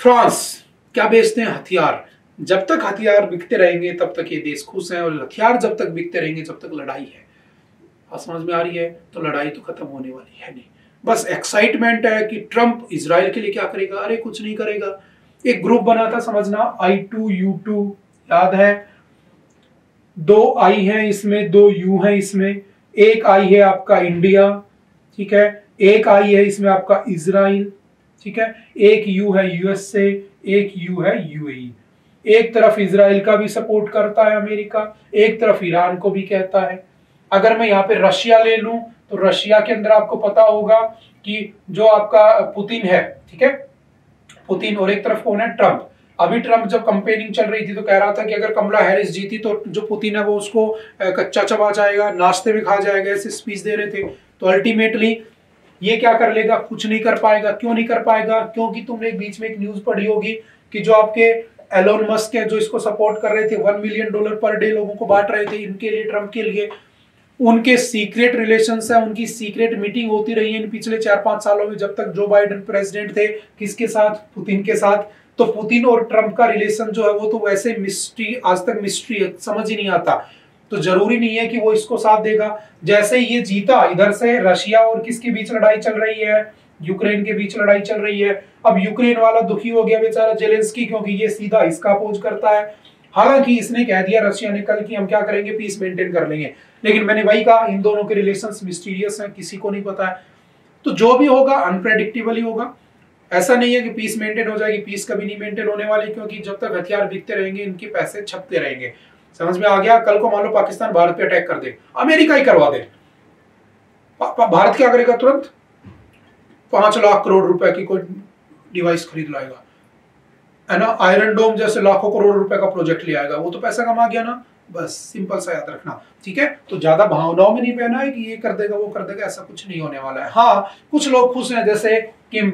फ्रांस क्या बेचते हैं? हथियार। जब तक हथियार बिकते रहेंगे तब तक ये देश खुश हैं, और हथियार जब तक बिकते रहेंगे जब तक लड़ाई है। बात समझ में आ रही है? तो लड़ाई तो खत्म होने वाली है नहीं, बस एक्साइटमेंट है कि ट्रंप इजराइल के लिए क्या करेगा। अरे कुछ नहीं करेगा। एक ग्रुप बना था, समझना, I2U2, याद है? 2 I है इसमें, 2 U है इसमें। एक I है आपका इंडिया, ठीक है, एक I है इसमें आपका इजराइल, ठीक है, एक U है USA, एक U है UAE। एक तरफ इजराइल का भी सपोर्ट करता है अमेरिका, एक तरफ ईरान को भी कहता है। अगर मैं यहाँ पे रशिया ले लूं तो रशिया के अंदर आपको पता होगा कि जो आपका पुतिन है, ठीक है, पुतिन, और एक तरफ कौन है? ट्रंप। अभी ट्रंप जब कंपेनिंग चल रही थी तो कह रहा था कि अगर कमला हैरिस जीती तो जो पुतिन है वो उसको कच्चा चबा जाएगा, नाश्ते में खा जाएगा, ऐसे स्पीच दे रहे थे। तो अल्टीमेटली ये क्या कर लेगा? कुछ नहीं कर पाएगा। क्यों नहीं कर पाएगा? क्योंकि तुमने बीच में एक न्यूज पढ़ी होगी कि जो आपके एलोन मस्क है, जो इसको सपोर्ट कर रहे थे, $1 मिलियन पर डे लोगों को बांट रहे थे इनके लिए, ट्रंप के लिए, उनके सीक्रेट रिलेशंस है, उनकी सीक्रेट मीटिंग होती रही है इन पिछले 4-5 सालों में, जब तक जो बाइडेन प्रेसिडेंट थे। किसके साथ? पुतिन के साथ। तो पुतिन और ट्रंप का रिलेशन जो है वो तो वैसे मिस्ट्री, आज तक मिस्ट्री है, समझ ही नहीं आता। तो जरूरी नहीं है कि वो इसको साथ देगा। जैसे ये जीता, इधर से रशिया और किसके बीच लड़ाई चल रही है? यूक्रेन के बीच लड़ाई चल रही है। अब यूक्रेन वाला दुखी हो गया बेचारा जेलेंस्की, क्योंकि ये सीधा इसका अपोज करता है। हालांकि इसने कह दिया रशिया ने कल कि हम क्या करेंगे, पीस मेंटेन कर लेंगे, लेकिन मैंने वही कहा, इन दोनों के रिलेशंस मिस्टीरियस हैं, किसी को नहीं पता है। तो जो भी होगा अनप्रेडिक्टेबल ही होगा। ऐसा नहीं है कि पीस मेंटेन हो जाएगी, पीस कभी नहीं मेंटेन होने वाली, क्योंकि जब तक हथियार बिकते रहेंगे इनके पैसे छपते रहेंगे। समझ में आ गया? कल को मान लो पाकिस्तान भारत पे अटैक कर दे, अमेरिका ही करवा दे, भारत क्या करेगा? तुरंत 5 लाख करोड़ रुपए की कोई डिवाइस खरीद लाएगा, है ना, आयरन डोम जैसे लाखों करोड़ रुपए का प्रोजेक्ट ले आएगा, वो तो पैसा कमा गया ना। बस सिंपल सा याद रखना, ठीक है? तो ज्यादा भावनाओं में नहीं बहना है कि ये कर देगा वो कर देगा, ऐसा कुछ नहीं होने वाला है। हाँ, कुछ लोग खुश हैं, जैसे किम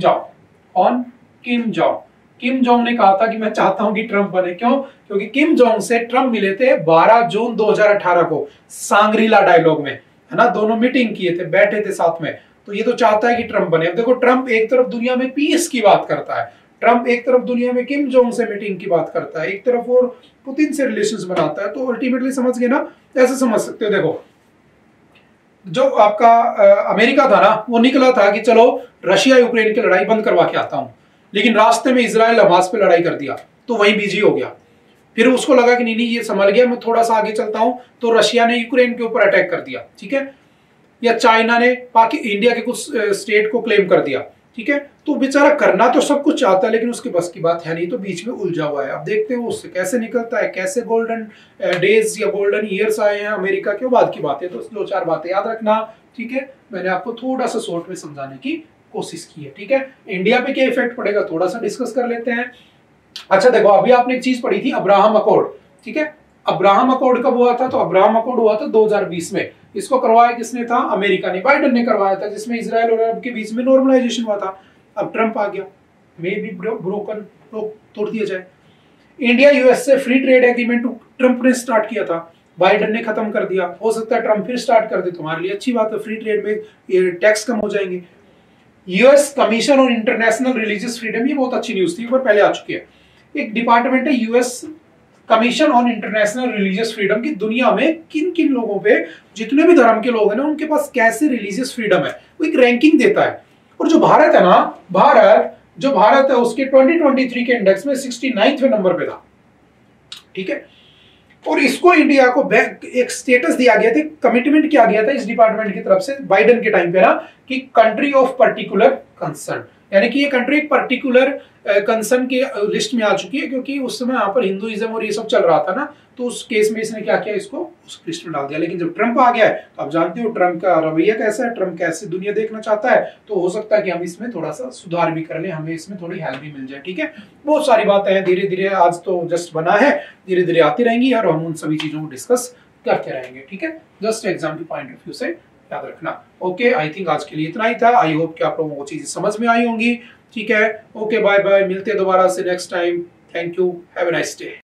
जोंग ने कहा था कि मैं चाहता हूं कि ट्रंप बने। क्यों? क्योंकि किम जोंग से ट्रंप मिले थे 12 जून 2018 को सांग्रीला डायलॉग में, है ना, दोनों मीटिंग किए थे, बैठे थे साथ में। तो ये तो चाहता है कि ट्रंप बने। अब देखो, ट्रंप एक तरफ दुनिया में पीस की बात करता है, ट्रंप एक तरफ दुनिया में किम जोंग से मीटिंग की बात करता है, एक तरफ और पुतिन से रिलेशंस बनाता है। तो अल्टीमेटली समझ गए ना? ऐसे समझ सकते हो। देखो, जो आपका अमेरिका था ना, वो निकला था कि चलो रशिया यूक्रेन की लड़ाई बंद करवा के आता हूं, लेकिन रास्ते में इजराइल हमास पे लड़ाई कर दिया, तो वहीं बिजी हो गया। फिर उसको लगा कि नहीं ये संभल गया, मैं थोड़ा सा आगे चलता हूं, तो रशिया ने यूक्रेन के ऊपर अटैक कर दिया, ठीक है, या चाइना ने इंडिया के कुछ स्टेट को क्लेम कर दिया, ठीक है। तो बेचारा करना तो सब कुछ चाहता है, लेकिन उसके बस की बात है नहीं, तो बीच में उलझा हुआ है। अब देखते हैं उससे कैसे निकलता है, कैसे गोल्डन डेज या गोल्डन ईयर्स आए हैं अमेरिका के, बाद की बातें। तो 2-4 बातें याद रखना, ठीक है। मैंने आपको थोड़ा सा शॉर्ट में समझाने की कोशिश की है, ठीक है। इंडिया पे क्या इफेक्ट पड़ेगा थोड़ा सा डिस्कस कर लेते हैं। अच्छा देखो, अभी आपने एक चीज पढ़ी थी, अब्राहम अकॉर्ड, ठीक है। अब्राहम अकॉर्ड कब हुआ था? तो अब्राहम अकॉर्ड हुआ था 2020 में। इसको करवाया किसने था? अमेरिका ने, बाइडेन ने करवाया था, जिसमें इजराइल और अरब के बीच में नॉर्मलाइजेशन हुआ था। अब ट्रंप आ गया, मे बी ब्रोकन, तोड़ दिया जाए। इंडिया यूएस से फ्री ट्रेड एग्रीमेंट ट्रंप ने स्टार्ट किया था, बाइडेन ने खत्म कर दिया। हो सकता है ट्रंप फिर स्टार्ट कर दे, तुम्हारे लिए अच्छी बात है, फ्री ट्रेड में टैक्स कम हो जाएंगे। US commission on international religious freedom, ये बहुत अच्छी न्यूज थी, पर पहले आ चुकी है। एक डिपार्टमेंट है US commission on international religious freedom की, दुनिया में किन किन लोगों पे, जितने भी धर्म के लोग हैं ना, उनके पास कैसे रिलीजियस फ्रीडम है, वो एक रैंकिंग देता है। और जो भारत है ना, भारत है, उसके 2023 के इंडेक्स में 69वें नंबर पे था, ठीक है। और इसको इंडिया को एक स्टेटस दिया गया था, कमिटमेंट किया गया था इस डिपार्टमेंट की तरफ से बाइडेन के टाइम पे ना, कि कंट्री ऑफ पर्टिकुलर कंसर्न, यानी कि ये कंट्री एक पर्टिकुलर कंसर्न की लिस्ट में आ चुकी है, क्योंकि उस समय यहाँ पर हिंदुइज्म और ये सब चल रहा था ना, तो उस केस में इसने क्या किया, इसको उस लिस्ट में डाल दिया। लेकिन जब ट्रंप आ गया है, तो आप जानते हो ट्रंप का रवैया कैसा है, ट्रंप कैसे दुनिया देखना चाहता है, तो हो सकता है कि हम इसमें थोड़ा सा सुधार भी कर ले, हमें इसमें थोड़ी हेल्प भी मिल जाए। ठीक है, बहुत सारी बातें हैं, धीरे धीरे, आज तो जस्ट बना है, धीरे धीरे आती रहेंगी और हम उन सभी चीजों को डिस्कस करते रहेंगे। ठीक है, जस्ट एग्जाम के पॉइंट ऑफ व्यू से याद रखना। ओके, आई थिंक आज के लिए इतना ही था। आई होप कि आप लोगों को चीजें समझ में आई होंगी। ठीक है, ओके, बाय बाय, मिलते हैं दोबारा से next time. Thank you, have a nice day.